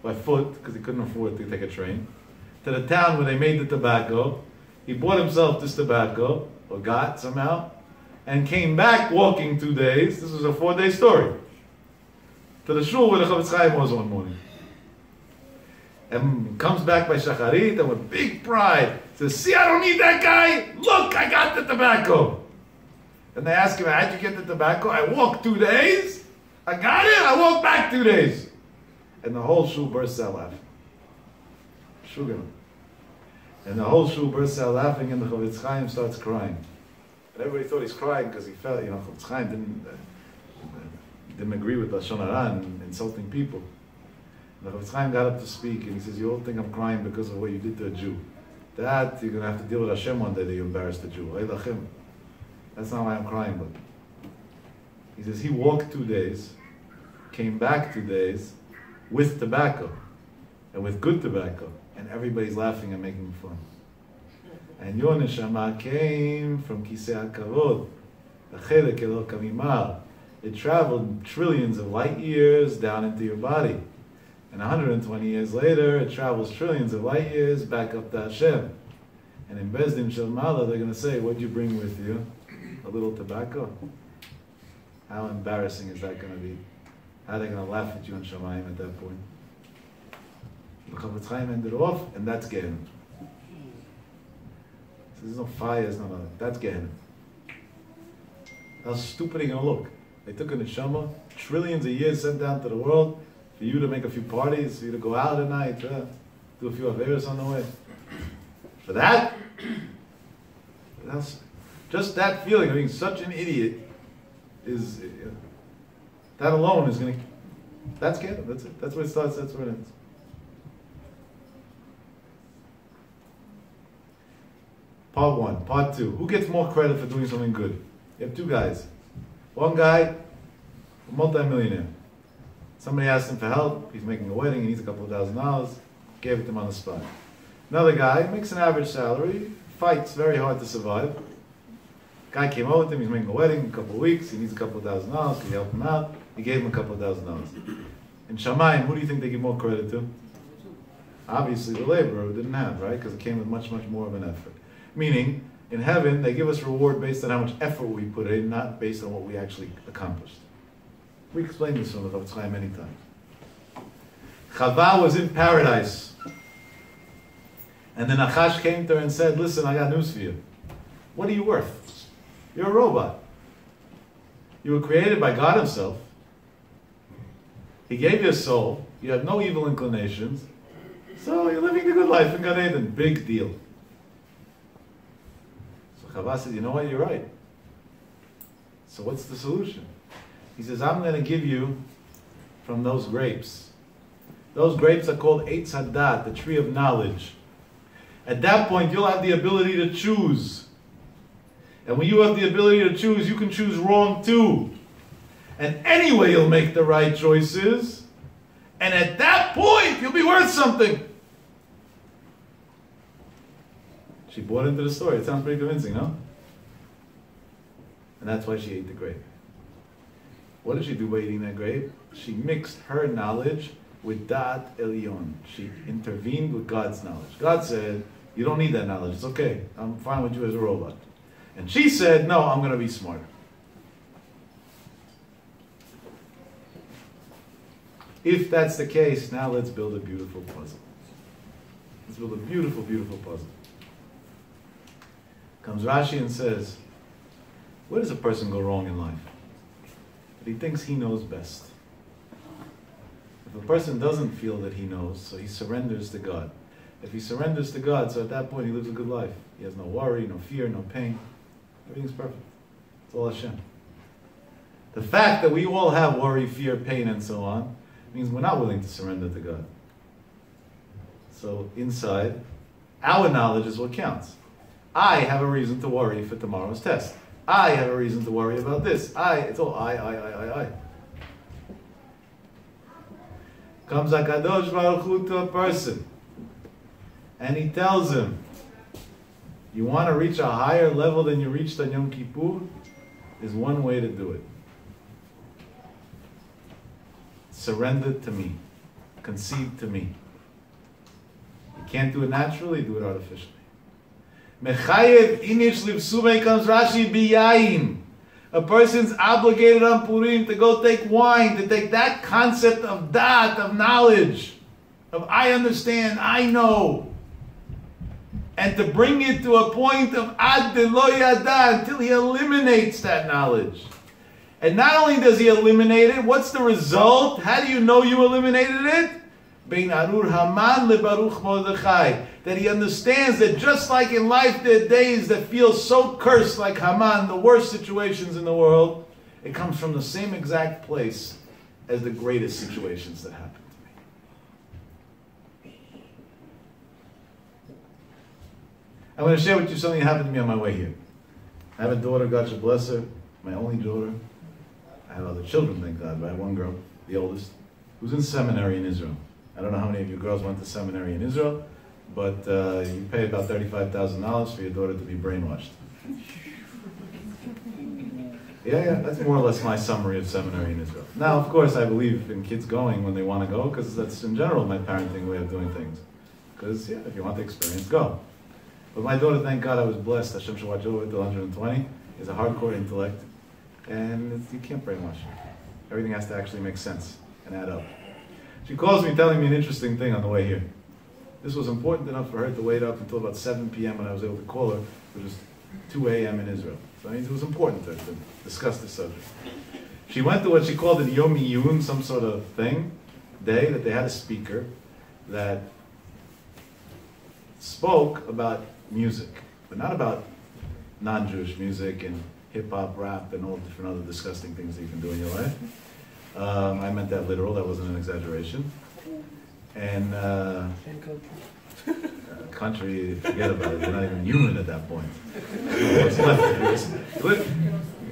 by foot, because he couldn't afford to take a train, to the town where they made the tobacco. He bought himself this tobacco, or got somehow, and came back walking 2 days. This was a 4-day story. To the shul where the Chavetz Chaim was one morning. And comes back by Shacharit, and with big pride, says, see, I don't need that guy. Look, I got the tobacco. And they ask him, how'd you get the tobacco? I walked 2 days. I got it, I walked back 2 days. and the whole shul bursts out laughing. Shugim. And the whole shul bursts out laughing, and the Chavetz Chaim starts crying. And everybody thought he's crying because he felt, Chavetz Chaim didn't agree with Lashon Hara and insulting people. And the Chavetz Chaim got up to speak, and he says, "You all think I'm crying because of what you did to a Jew. That you're going to have to deal with Hashem one day that you embarrassed a Jew. That's not why I'm crying, but." He says he walked 2 days, came back 2 days with tobacco, and with good tobacco, and everybody's laughing and making fun. And your neshama came from Kisei HaKavod, the Chelek Elo Kamimar. It traveled trillions of light years down into your body. And 120 years later, it travels trillions of light years back up to Hashem. And in Bezdin Shel Mala, they're going to say, "What'd you bring with you? A little tobacco?" How embarrassing is that going to be? How are they going to laugh at you in Shamayim at that point? The Chavetz Chaim ended off, and that's Gehenna. So there's no fire, that's Gehenna. How stupid are you going to look? They took a neshama, trillions of years sent down to the world, for you to make a few parties, for you to go out at night, do a few averos on the way. For that? Just that feeling of being such an idiot is, that alone is going to, that's Gehenna, that's it. That's where it starts, that's where it ends. Part 1. Part 2. Who gets more credit for doing something good? You have 2 guys. One guy, a multi-millionaire. Somebody asked him for help. He's making a wedding. He needs a couple of $1,000. Gave it to him on the spot. Another guy makes an average salary. Fights very hard to survive. Guy came over to him. He's making a wedding in a couple of weeks. He needs a couple of $1,000. Can you help him out? He gave him a couple of $1,000. In Shamayim, who do you think they give more credit to? Obviously the laborer who didn't have, right? Because it came with much, much more of an effort. Meaning, in heaven, they give us reward based on how much effort we put in, not based on what we actually accomplished. We explained this from the Chavetz Chaim many times. Chava was in paradise. And then Nachash came to her and said, "Listen, I got news for you. What are you worth? You're a robot. You were created by God Himself. He gave you a soul. You have no evil inclinations. So you're living the good life in Gan Eden. Big deal." Chava said, "You know what, you're right. So what's the solution?" He says, "I'm going to give you from those grapes. Those grapes are called Eitz Hadat, the tree of knowledge. At that point, you'll have the ability to choose. And when you have the ability to choose, you can choose wrong too. And anyway, you'll make the right choices. And at that point, you'll be worth something." She bought into the story. It sounds pretty convincing, no? And that's why she ate the grape. What did she do by eating that grape? She mixed her knowledge with Dat Elyon. She intervened with God's knowledge. God said, "You don't need that knowledge. It's okay. I'm fine with you as a robot." And she said, "No, I'm going to be smarter." If that's the case, now let's build a beautiful puzzle. Let's build a beautiful, beautiful puzzle. Comes Rashi and says, where does a person go wrong in life? That he thinks he knows best. If a person doesn't feel that he knows, so he surrenders to God. If he surrenders to God, so at that point he lives a good life. He has no worry, no fear, no pain. Everything's perfect. It's all Hashem. The fact that we all have worry, fear, pain, and so on, means we're not willing to surrender to God. So inside, our knowledge is what counts. I have a reason to worry for tomorrow's test. I have a reason to worry about this. It's all I. Comes HaKadosh Baruch Hu to a person, and he tells him, you want to reach a higher level than you reached on Yom Kippur? There's one way to do it. Surrender to me. Concede to me. You can't do it naturally, do it artificially. Mechayev inish livsume comes Rashi biyayin. A person's obligated on Purim to go take wine, to take that concept of dat, of knowledge, of I understand, I know, and to bring it to a point of ad de lo yada, until he eliminates that knowledge. And not only does he eliminate it, what's the result? How do you know you eliminated it? Bein Arur Haman leBaruch Mordechai. That he understands that just like in life there are days that feel so cursed like Haman, the worst situations in the world, it comes from the same exact place as the greatest situations that happen to me. I'm going to share with you something that happened to me on my way here. I have a daughter, God should bless her, my only daughter. I have other children, thank God, but I have one girl, the oldest, who's in seminary in Israel. I don't know how many of you girls went to seminary in Israel, but you pay about $35,000 for your daughter to be brainwashed. Yeah, that's more or less my summary of seminary in Israel. Now, of course, I believe in kids going when they want to go, because that's in general my parenting way of doing things. Because, yeah, if you want the experience, go. But my daughter, thank God, I was blessed. Hashem should watch over it till 120. Is a hardcore intellect, and you can't brainwash her. Everything has to actually make sense and add up. She calls me telling me an interesting thing on the way here. This was important enough for her to wait up until about 7 p.m. when I was able to call her, which was 2 a.m. in Israel. So it was important to her to discuss this subject. She went to what she called an Yom Iyun, some sort of thing, day, that they had a speaker that spoke about music, but not about non-Jewish music and hip-hop, rap, and all different other disgusting things that you can do in your life. I meant that literal, that wasn't an exaggeration. And country, forget about it, you're not even human at that point.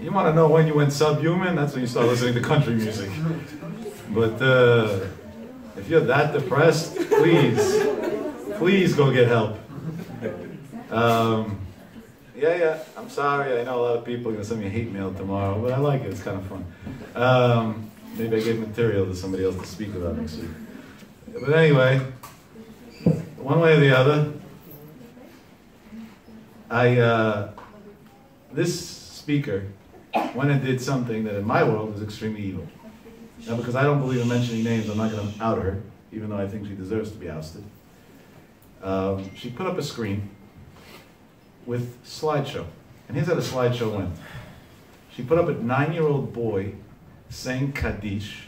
You want to know when you went subhuman? That's when you start listening to country music. But if you're that depressed, please go get help. Yeah, I'm sorry, I know a lot of people are going to send me hate mail tomorrow, but I like it, it's kind of fun. Maybe I gave material to somebody else to speak about next week. But anyway, one way or the other, this speaker went and did something that in my world is extremely evil. Now, because I don't believe in mentioning names, I'm not going to out her, even though I think she deserves to be ousted. She put up a screen with slideshow. And here's how the slideshow went. She put up a 9-year-old boy saying Kaddish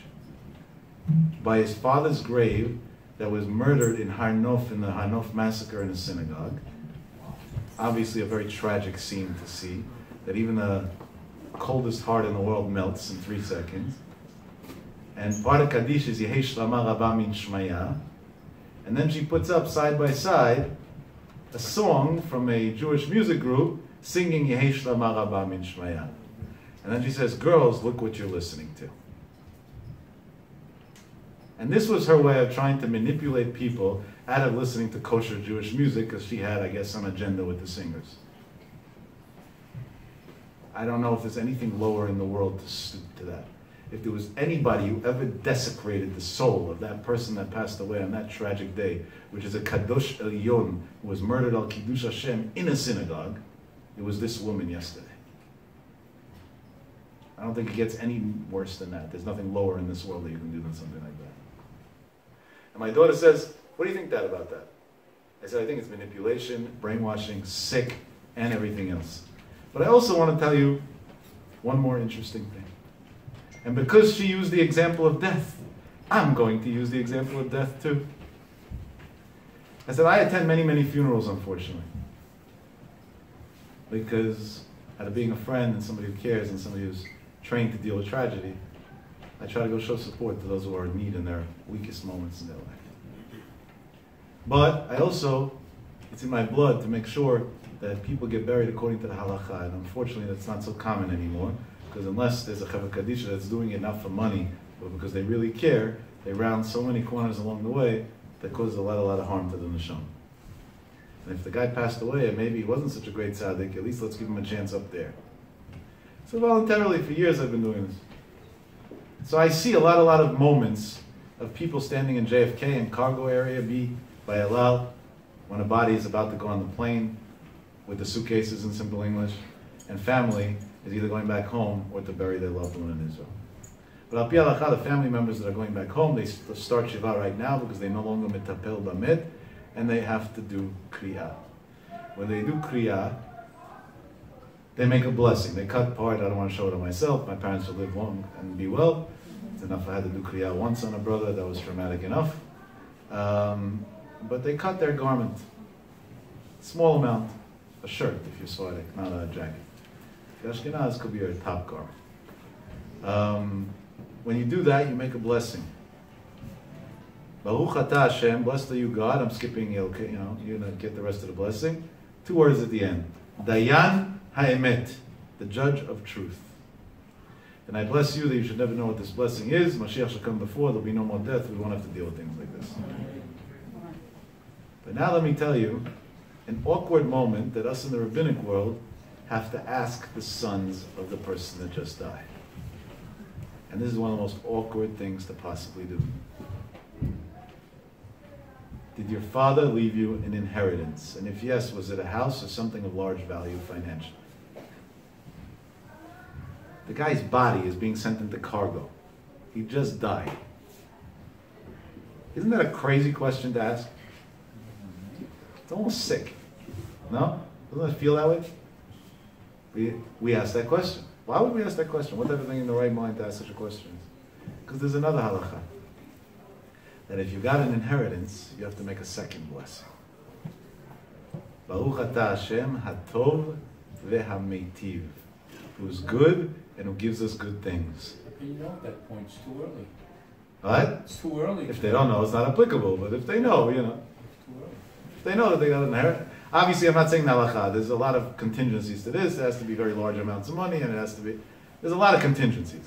by his father's grave that was murdered in Har Nof, in the Har Nof massacre in a synagogue. Obviously a very tragic scene to see, that even the coldest heart in the world melts in 3 seconds. And part of Kaddish is Yehei Shlama Rabba Min Shmaya. And then she puts up side by side a song from a Jewish music group singing Yehei Shlama Rabba Min Shmaya. And then she says, girls, look what you're listening to. And this was her way of trying to manipulate people out of listening to kosher Jewish music, because she had, I guess, some agenda with the singers. I don't know if there's anything lower in the world to stoop to that. If there was anybody who ever desecrated the soul of that person that passed away on that tragic day, which is a Kadosh Elyon, who was murdered al Kiddush Hashem in a synagogue, it was this woman yesterday. I don't think it gets any worse than that. There's nothing lower in this world that you can do than something like that. And my daughter says, what do you think, Dad, about that? I said, I think it's manipulation, brainwashing, sick, and everything else. But I also want to tell you one more interesting thing. And because she used the example of death, I'm going to use the example of death too. I said, I attend many, many funerals, unfortunately. Because out of being a friend and somebody who cares and somebody who's trained to deal with tragedy, I try to go show support to those who are in need in their weakest moments in their life. But I also, it's in my blood to make sure that people get buried according to the halakha, and unfortunately that's not so common anymore, because unless there's a Chevra Kadisha that's doing it not for money, but because they really care, they round so many corners along the way that causes a lot of harm to the neshama. And if the guy passed away and maybe he wasn't such a great tzaddik, at least let's give him a chance up there. So voluntarily for years I've been doing this. So I see a lot of moments of people standing in JFK and cargo area B by El Al when a body is about to go on the plane with the suitcases in simple English, and family is either going back home or to bury their loved one in Israel. But al pi halakha, the family members that are going back home, they start Shiva right now because they no longer metapel b'met, and they have to do Kriya. When they do Kriya, They make a blessing. They cut part. I don't want to show it on myself. My parents will live long and be well. It's enough I had to do kriya once on a brother. That was traumatic enough. But they cut their garment. Small amount. A shirt, if you're Sephardic, not a jacket. If you're Ashkenaz, could be your top garment. When you do that, you make a blessing. Baruch atah Hashem, blessed are you God. I'm skipping, you're going to get the rest of the blessing. 2 words at the end. Dayan ha'emet, the judge of truth. And I bless you that you should never know what this blessing is. Mashiach shall come before, there'll be no more death. We won't have to deal with things like this. But now let me tell you, an awkward moment that us in the rabbinic world have to ask the sons of the person that just died. And this is one of the most awkward things to possibly do. Did your father leave you an inheritance? And if yes, was it a house or something of large value financially? The guy's body is being sent into cargo. He just died. Isn't that a crazy question to ask? It's almost sick. No? Doesn't it feel that way? We ask that question. Why would we ask that question? What type of thing in the right mind to ask such a question? Because there's another halacha. That if you got an inheritance, you have to make a second blessing. Baruch atah Hashem hatov vehameitiv, who's good and who gives us good things. You know at that point, it's too early. What? It's too early. If they don't know, it's not applicable. But if they know, It's too early. If they know that they got an inheritance. Obviously, I'm not saying halacha. There's a lot of contingencies to this. It has to be very large amounts of money, and it has to be... There's a lot of contingencies.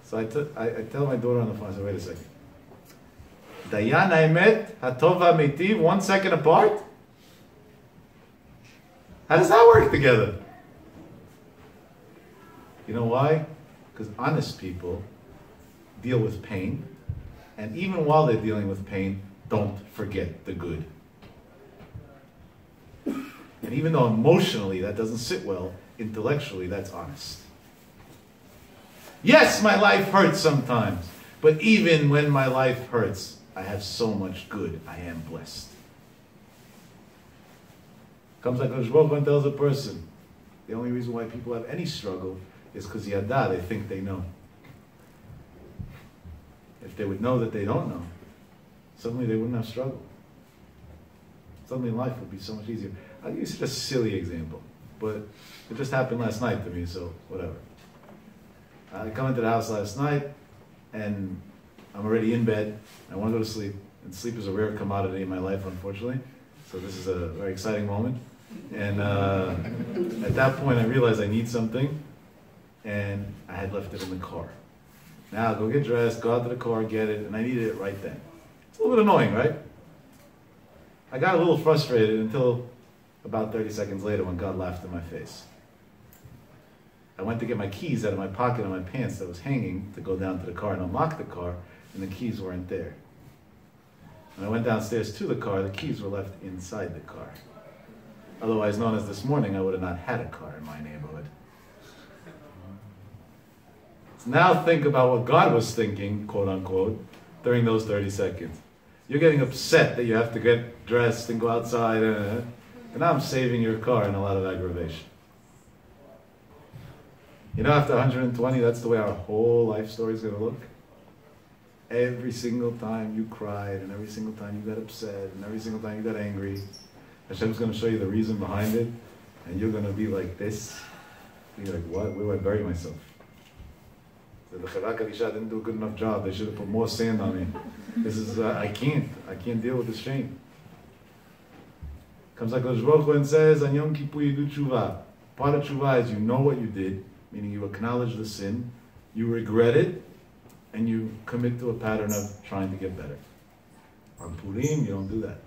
So I tell my daughter on the phone, I said, wait a second. Dayan ha'emet, hatov ha'meitiv, 1 second apart? How does that work together? You know why? Because honest people deal with pain, and even while they're dealing with pain, don't forget the good. And even though emotionally that doesn't sit well, intellectually that's honest. Yes, my life hurts sometimes, but even when my life hurts, I have so much good. I am blessed. Comes like Rosh Baruch Hu and tells a person, the only reason why people have any struggle is because yada, they think they know. If they would know that they don't know, suddenly they wouldn't have struggle. Suddenly life would be so much easier. I'll give you such a silly example, but it just happened last night to me, so whatever. I come into the house last night, and I'm already in bed. I want to go to sleep, and sleep is a rare commodity in my life, unfortunately. So this is a very exciting moment. And at that point, I realized I need something, and I had left it in the car. Now, go get dressed, go out to the car, get it, and I needed it right then. It's a little bit annoying, right? I got a little frustrated until about 30 seconds later when God laughed in my face. I went to get my keys out of my pocket of my pants that was hanging to go down to the car and unlock the car, and the keys weren't there. When I went downstairs to the car, the keys were left inside the car. Otherwise known as this morning, I would have not had a car in my neighborhood. So now think about what God was thinking, quote unquote, during those 30 seconds. You're getting upset that you have to get dressed and go outside, and now I'm saving your car in a lot of aggravation. You know, after 120, that's the way our whole life story is going to look. Every single time you cried, and every single time you got upset, and every single time you got angry, Hashem's going to show you the reason behind it, and you're going to be like this. You're like, what? Where do I bury myself? The Chevra Kadisha didn't do a good enough job. They should have put more sand on me. This is, I can't deal with this shame. Comes like Rosh Baruch Hu and says, on Yom Kippur you do tshuva. Part of tshuva is you know what you did, meaning you acknowledge the sin, you regret it, and you commit to a pattern of trying to get better. On PURIM, you don't do that.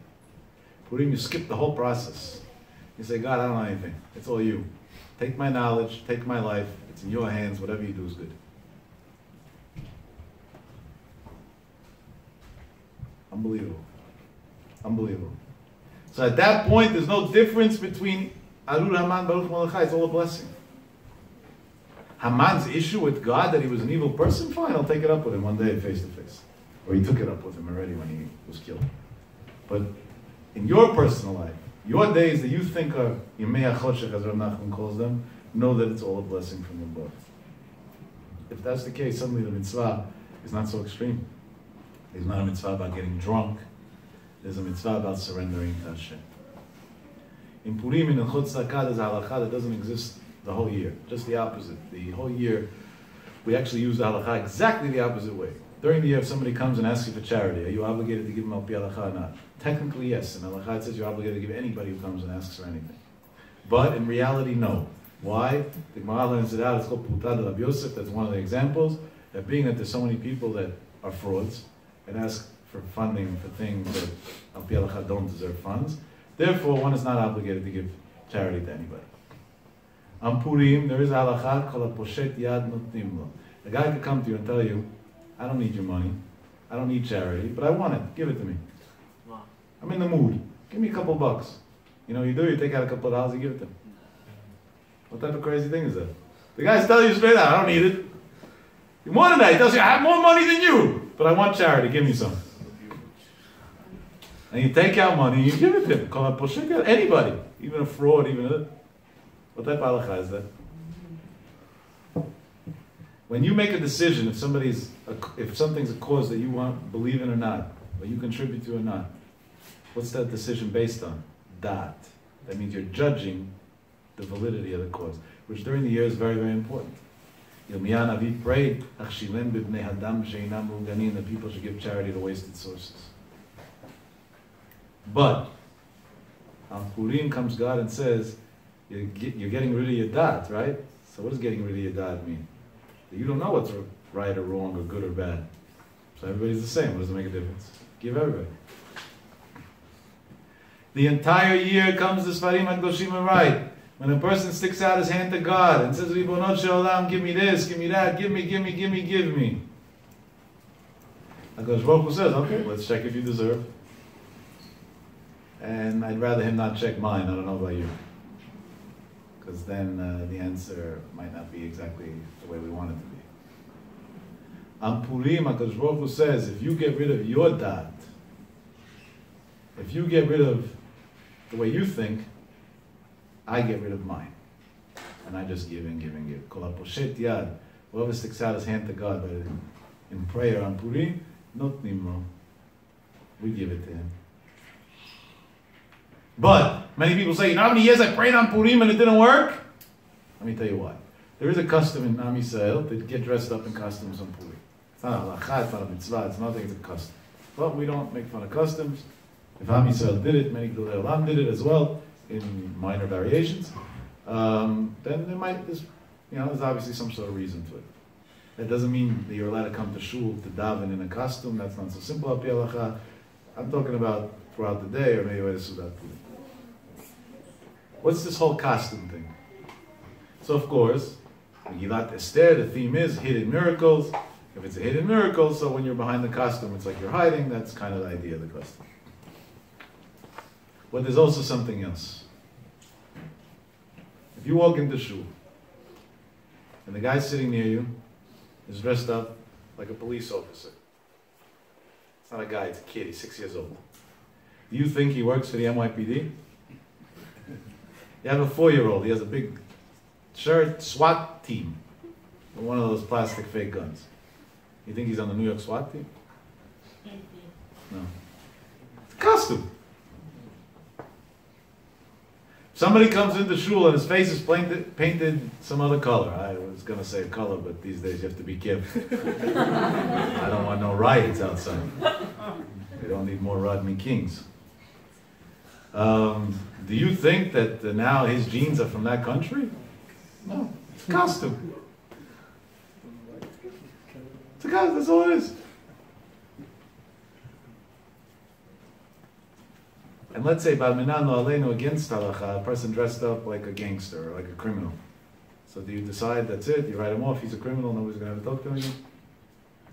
PURIM, you skip the whole process. You say, God, I don't know anything. It's all you. Take my knowledge, take my life. It's in your hands. Whatever you do is good. Unbelievable. Unbelievable. So at that point, there's no difference between Arur Haman, Baruch Mordechai. It's all a blessing. Haman's issue with God, that he was an evil person, fine, I'll take it up with him one day face to face. Or he took it up with him already when he was killed. But in your personal life, Your days that you think are Yemei HaChoshech, as Rav Nachman calls them, know that it's all a blessing from above. If that's the case, suddenly the mitzvah is not so extreme. There's not a mitzvah about getting drunk. There's a mitzvah about surrendering to Hashem. In Purim, in Hilchot Tzedakah, there's a halakha that doesn't exist the whole year. Just the opposite. The whole year, we actually use the halakha exactly the opposite way. During the year, if somebody comes and asks you for charity, are you obligated to give them al pi halakha or not? Technically, yes. In halakha, it says you're obligated to give anybody who comes and asks for anything. But in reality, no. Why? The Gemara learns it out. It's called Putad Rav Yosef. That's one of the examples. That being that there's so many people that are frauds and ask for funding for things that al pi halakha don't deserve funds, therefore one is not obligated to give charity to anybody. On Purim, there is a halakha called poshet yad notnim lo. A guy could come to you and tell you, I don't need your money, I don't need charity, but I want it. Give it to me. Wow. I'm in the mood. Give me a couple bucks. You know, you take out a couple of dollars and give it to him. What type of crazy thing is that? The guy's telling you straight out, I don't need it. More than that, he tells you, I have more money than you, but I want charity, give me some. And you take out money and you give it to him. Call it poshet yad, anybody, even a fraud, even a... What type of halakha is that? When you make a decision, if something's a cause that you believe in or not, or you contribute to or not, what's that decision based on? That. That means you're judging the validity of the cause, which during the year is very, very important. Yirmiyahu Navi prayed, that people should give charity to wasted sources. But on Purim comes God and says, you're getting rid of your dat, right? So what does getting rid of your dat mean? You don't know what's right or wrong or good or bad. So everybody's the same. What does it make a difference? Give everybody. The entire year comes the Sfarim HaKadoshim and right. When a person sticks out his hand to God and says, Ribbono shel olam, give me this, give me that, give me. HaKadosh Baruch Hu says, okay, let's check if you deserve. And I'd rather him not check mine. I don't know about you. Because then the answer might not be exactly the way we want it to be. On Purim, HaKadosh Baruch Hu says, if you get rid of your dat, if you get rid of the way you think, I get rid of mine. And I just give and give and give. Kol poshet yad, whoever sticks out his hand to God in prayer on Purim, notnim lo. We give it to him. But many people say, you know how many years I prayed on Purim and it didn't work? Let me tell you why. There is a custom in Am Yisrael to get dressed up in costumes on Purim. It's not a halakha, it's not a mitzvah, it's nothing, it's a custom. But we don't make fun of customs. If Am Yisrael did it, many Gedolei Olam did it as well, in minor variations, then there's obviously some sort of reason to it. That doesn't mean that you're allowed to come to shul to daven in a costume. That's not so simple. Al pi halakha. I'm talking about throughout the day, or maybe way to Sudat. What's this whole costume thing? So of course, Megillat Esther, the theme is hidden miracles. If it's a hidden miracle, so when you're behind the costume, it's like you're hiding. That's kind of the idea of the costume. But there's also something else. If you walk into shul, and the guy sitting near you is dressed up like a police officer. It's not a guy, it's a kid, he's 6 years old. Do you think he works for the NYPD? You have a 4-year-old, he has a big shirt, SWAT team, with one of those plastic fake guns. You think he's on the New York SWAT team? No. It's a costume. Somebody comes into shul and his face is painted some other color. I was going to say color, but these days you have to be careful. I don't want no riots outside. We don't need more Rodney Kings. Do you think that now his genes are from that country? No. It's a costume. It's a costume, that's all it is. And let's say, Ba'alminan lo aleinu, against halakha, a person dressed up like a gangster or like a criminal. So do you decide that's it? You write him off, he's a criminal, nobody's going to have to talk to him again?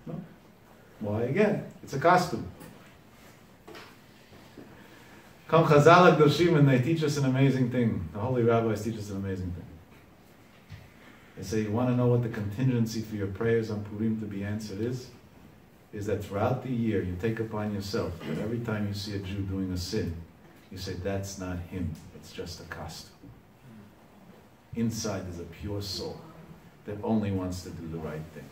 No. Why? Again, it's a costume. Come Chazal HaKadoshim and they teach us an amazing thing. The holy rabbis teach us an amazing thing. They say, you want to know what the contingency for your prayers on Purim to be answered is that throughout the year you take upon yourself that every time you see a Jew doing a sin, You say, that's not him. It's just a costume. Inside is a pure soul that only wants to do the right thing.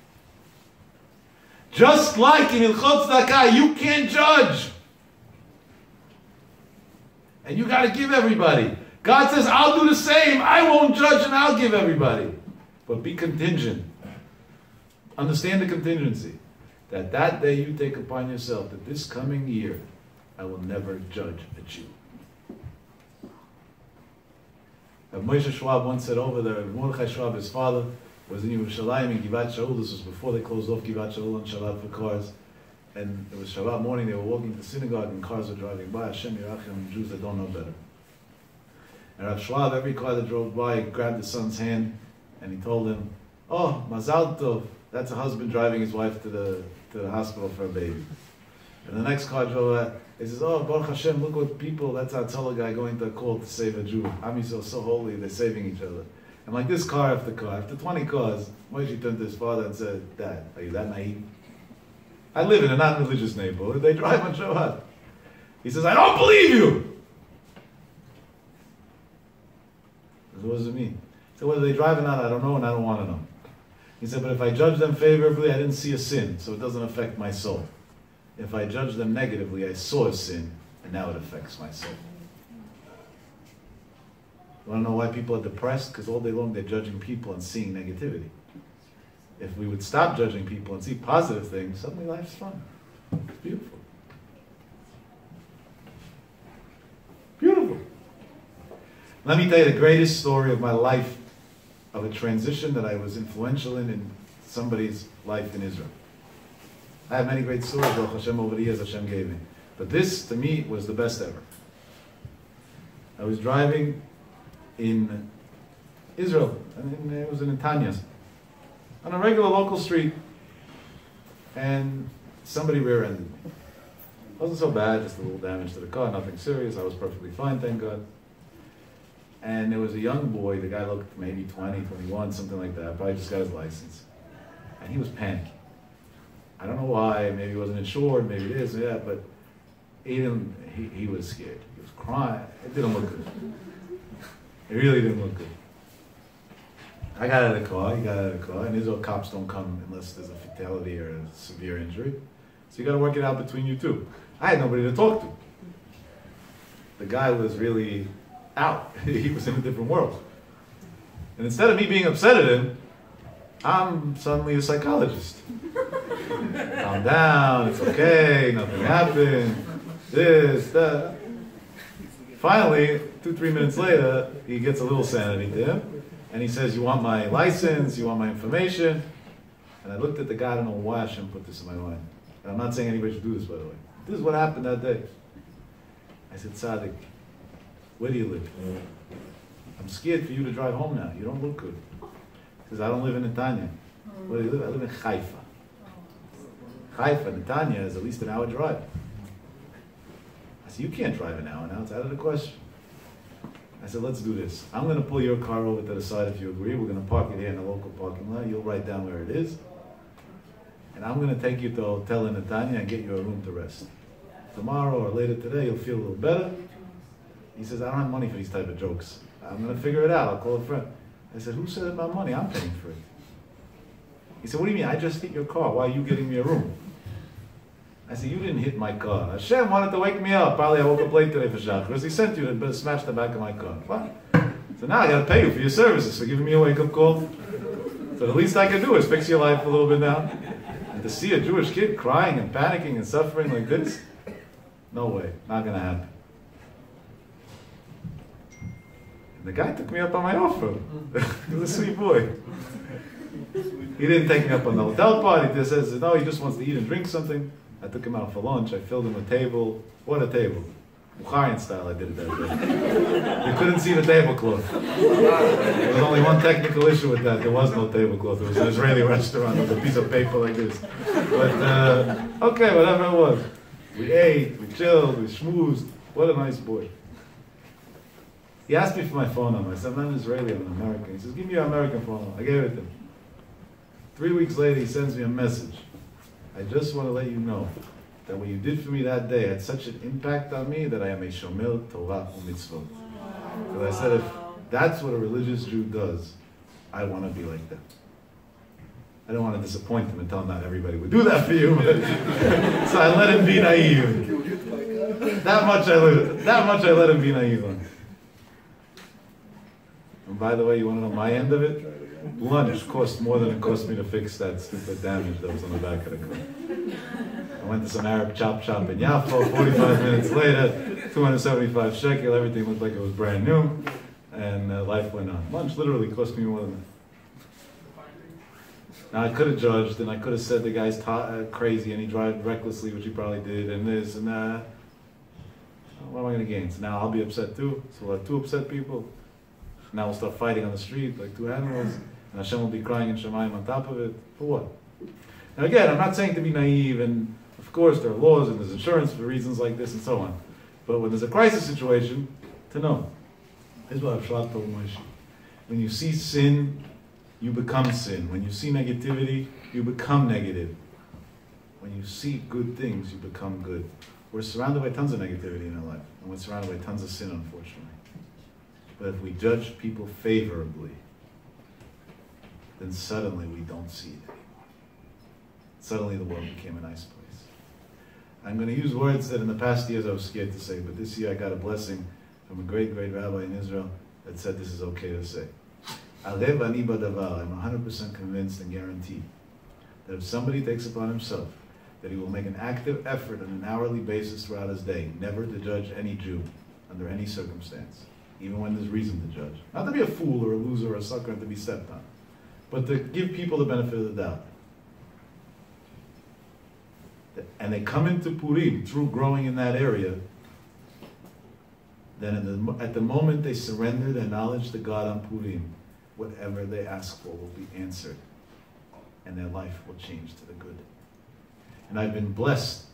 Just like in Ilchot Tzedakah, you can't judge. And you got to give everybody. God says, I'll do the same. I won't judge and I'll give everybody. But be contingent. Understand the contingency. That day you take upon yourself that this coming year, I will never judge a Jew. Moshe Schwab once said over there, Mordechai Schwab, his father, was in Yerushalayim in Givat Shaul. This was before they closed off Givat Shaul on Shabbat for cars. And it was Shabbat morning, they were walking to the synagogue and cars were driving by. Hashem Yerachim, Jews that don't know better. And Rav Schwab, every car that drove by, grabbed his son's hand and he told him, oh, Mazal Tov, that's a husband driving his wife to the hospital for a baby. And the next car drove by, he says, oh, Baruch Hashem, look what people, that's our teller guy going to a call to save a Jew. Am Yisrael so holy, they're saving each other. And like this car after car, after 20 cars, Moshe turned to his father and said, Dad, are you that naive? I live in a non-religious neighborhood. They drive on Shabbat. He says, I don't believe you. What does it mean? He said, whether they drive or not, I don't know and I don't want to know. He said, but if I judge them favorably, I didn't see a sin, so it doesn't affect my soul. If I judge them negatively, I saw a sin, and now it affects my soul. You want to know why people are depressed? Because all day long they're judging people and seeing negativity. If we would stop judging people and see positive things, suddenly life's fun. It's beautiful. Beautiful. Let me tell you the greatest story of my life, of a transition that I was influential in somebody's life in Israel. I have many great stories, Baruch Hashem, over the years Hashem gave me. But this, to me, was the best ever. I was driving in Israel, and it was in Tanya, on a regular local street, and somebody rear-ended me. It wasn't so bad, just a little damage to the car, nothing serious. I was perfectly fine, thank God. And there was a young boy, the guy looked maybe 20, 21, something like that, probably just got his license. And he was panicking. I don't know why, maybe he wasn't insured, maybe it is, yeah, but he was scared. He was crying. It didn't look good. It really didn't look good. I got out of the car, he got out of the car, and Israel cops don't come unless there's a fatality or a severe injury. So you got to work it out between you two. I had nobody to talk to. The guy was really out. He was in a different world. And instead of me being upset at him, I'm suddenly a psychologist. Calm down, it's okay, nothing happened, this, that. Finally, 2-3 minutes later, he gets a little sanity to him, and he says, you want my license, you want my information? And I looked at the guy, I don't know why Hashem put this in my mind. And I'm not saying anybody should do this, by the way. This is what happened that day. I said, Tzaddik, where do you live? I'm scared for you to drive home now. You don't look good. He says, I don't live in Netanya. Where do you live? I live in Haifa. Haifa, Netanya is at least an hour drive. I said, you can't drive an hour now. It's out of the question. I said, let's do this. I'm going to pull your car over to the side if you agree. We're going to park it here in the local parking lot. You'll write down where it is. And I'm going to take you to a hotel in Netanya and get you a room to rest. Tomorrow or later today, you'll feel a little better. He says, I don't have money for these type of jokes. I'm going to figure it out. I'll call a friend. I said, who said about money? I'm paying for it. He said, what do you mean? I just hit your car. Why are you getting me a room? I said, you didn't hit my car. Hashem wanted to wake me up. Probably I woke up late today for Shacharis. He sent you to smash the back of my car. What? So now I got to pay you for your services for giving me a wake-up call. So the least I can do is fix your life a little bit now. And to see a Jewish kid crying and panicking and suffering like this, no way. Not going to happen. The guy took me up on my offer. He was a sweet boy. He didn't take me up on the hotel part. He just says, no, he just wants to eat and drink something. I took him out for lunch. I filled him a table. What a table. Bukharian style I did it that day. You couldn't see the tablecloth. There was only one technical issue with that. There was no tablecloth. It was an Israeli restaurant with a piece of paper like this. But, okay, whatever it was. We ate, we chilled, we schmoozed. What a nice boy. He asked me for my phone number. I said, I'm not Israeli, I'm an American. He says, give me your American phone number. I gave it to him. 3 weeks later, he sends me a message. I just want to let you know that what you did for me that day had such an impact on me that I am a shomer Torah u'mitzvot. Because I said, if that's what a religious Jew does, I want to be like that. I don't want to disappoint him and tell him not everybody would do that for you. So I let him be naive. That much I let him be naive on. And by the way, you want to know my end of it? Lunch cost more than it cost me to fix that stupid damage that was on the back of the car. I went to some Arab chop shop in Yaffo, 45 minutes later, 275 shekel, everything looked like it was brand new, and life went on. Lunch literally cost me more than that. Now I could have judged, and I could have said the guy's crazy, and he drives recklessly, which he probably did, and this and that. What am I going to gain? So now I'll be upset too, so we'll have two upset people. Now we'll start fighting on the street like two animals, and Hashem will be crying in Shemayim on top of it. For what? Now again, I'm not saying to be naive, and of course there are laws and there's insurance for reasons like this and so on. But when there's a crisis situation, to know. Here's what I've told Moshe. When you see sin, you become sin. When you see negativity, you become negative. When you see good things, you become good. We're surrounded by tons of negativity in our life, and we're surrounded by tons of sin, unfortunately. But if we judge people favorably, then suddenly we don't see it anymore. Suddenly the world became a nice place. I'm going to use words that in the past years I was scared to say, but this year I got a blessing from a great, great rabbi in Israel that said this is okay to say. Alev ani badavar, I'm 100% convinced and guaranteed that if somebody takes upon himself that he will make an active effort on an hourly basis throughout his day, never to judge any Jew under any circumstance, even when there's reason to judge. Not to be a fool or a loser or a sucker and to be stepped on, but to give people the benefit of the doubt. And they come into Purim through growing in that area, then at the moment they surrender their knowledge to God on Purim, whatever they ask for will be answered, and their life will change to the good. And I've been blessed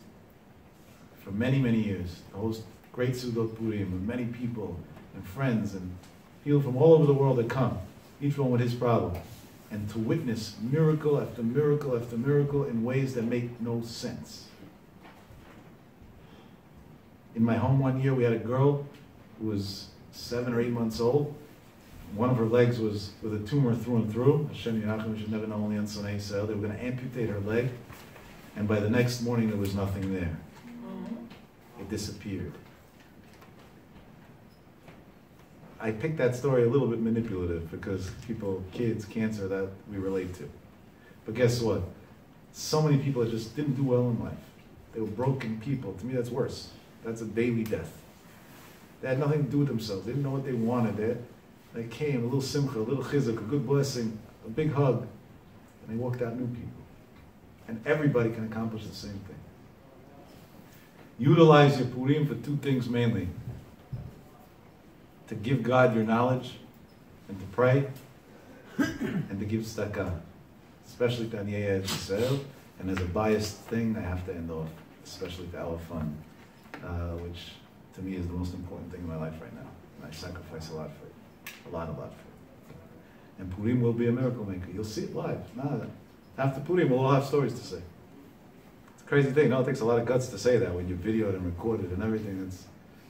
for many, many years to host great Synagogue Purim with many people and friends and people from all over the world that come, each one with his problem, and to witness miracle after miracle after miracle in ways that make no sense. In my home one year, we had a girl who was 7 or 8 months old. One of her legs was with a tumor through and through. Hashem Yirachim, we should never know only on Sonei Yisrael. They were going to amputate her leg, and by the next morning there was nothing there. It disappeared. I picked that story a little bit manipulative because people, kids, cancer, that we relate to. But guess what? So many people that just didn't do well in life. They were broken people. To me, that's worse. That's a daily death. They had nothing to do with themselves. They didn't know what they wanted. They came, a little simcha, a little chizuk, a good blessing, a big hug, and they walked out new people. And everybody can accomplish the same thing. Utilize your Purim for two things mainly. To give God your knowledge, and to pray, and to give tzedakah, especially to Aniyei Eretz Yisrael. And as a biased thing, I have to end off, especially to our fun, which to me is the most important thing in my life right now. And I sacrifice a lot for it, a lot for it. And Purim will be a miracle maker. You'll see it live. After Purim, we'll all have stories to say. It's a crazy thing. No, it takes a lot of guts to say that when you're videoed and recorded and everything.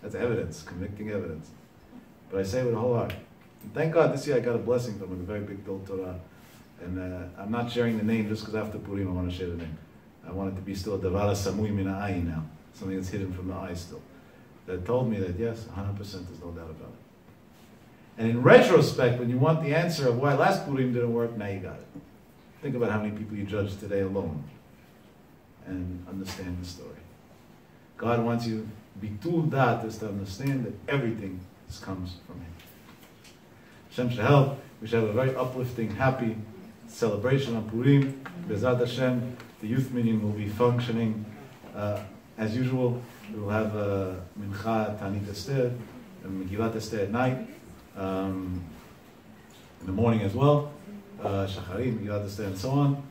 That's evidence, convicting evidence. But I say it with a whole heart. And thank God this year I got a blessing from a very big Dol Torah. And I'm not sharing the name just because after Purim I want to share the name. I want it to be still a Davar Samui Min Ha'ayin now. Something that's hidden from the eye still. That told me that yes, 100% there's no doubt about it. And in retrospect, when you want the answer of why last Purim didn't work, now you got it. Think about how many people you judge today alone. And understand the story. God wants you to be told that is to understand that everything comes from Him. Hashem should help. We should have a very uplifting, happy celebration on Purim. Bezat Hashem, the youth meeting will be functioning as usual. We will have Mincha, Tanit Esther, and Megillat Esther at night. In the morning as well. Shacharim, Megillat Esther, and so on.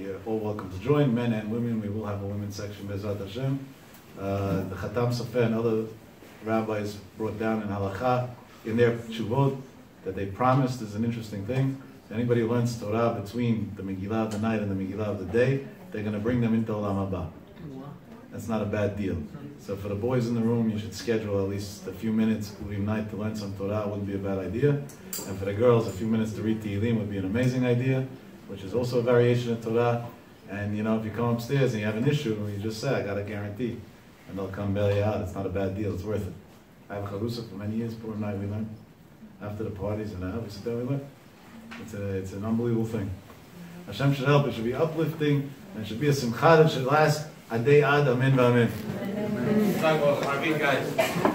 You're all welcome to join, men and women. We will have a women's section, Bezat Hashem. The Khatam Sofer and other rabbis brought down in halakha in their tshuvot that they promised is an interesting thing. Anybody who learns Torah between the Megillah of the night and the Megillah of the day, they're going to bring them into Olam Haba. That's not a bad deal. So for the boys in the room, you should schedule at least a few minutes Purim night to learn some Torah. Wouldn't be a bad idea. And for the girls, a few minutes to read Tehillim would be an amazing idea, which is also a variation of Torah. And you know, if you come upstairs and you have an issue, you just say, I got a guarantee. And they'll come bail you out. It's not a bad deal. It's worth it. I have a charusa for many years. Purim night we learn. After the parties and we sit there we learn. It's an unbelievable thing. Hashem should help. It should be uplifting. And it should be a simcha that should last a day ad. Amen. Amen. Guys.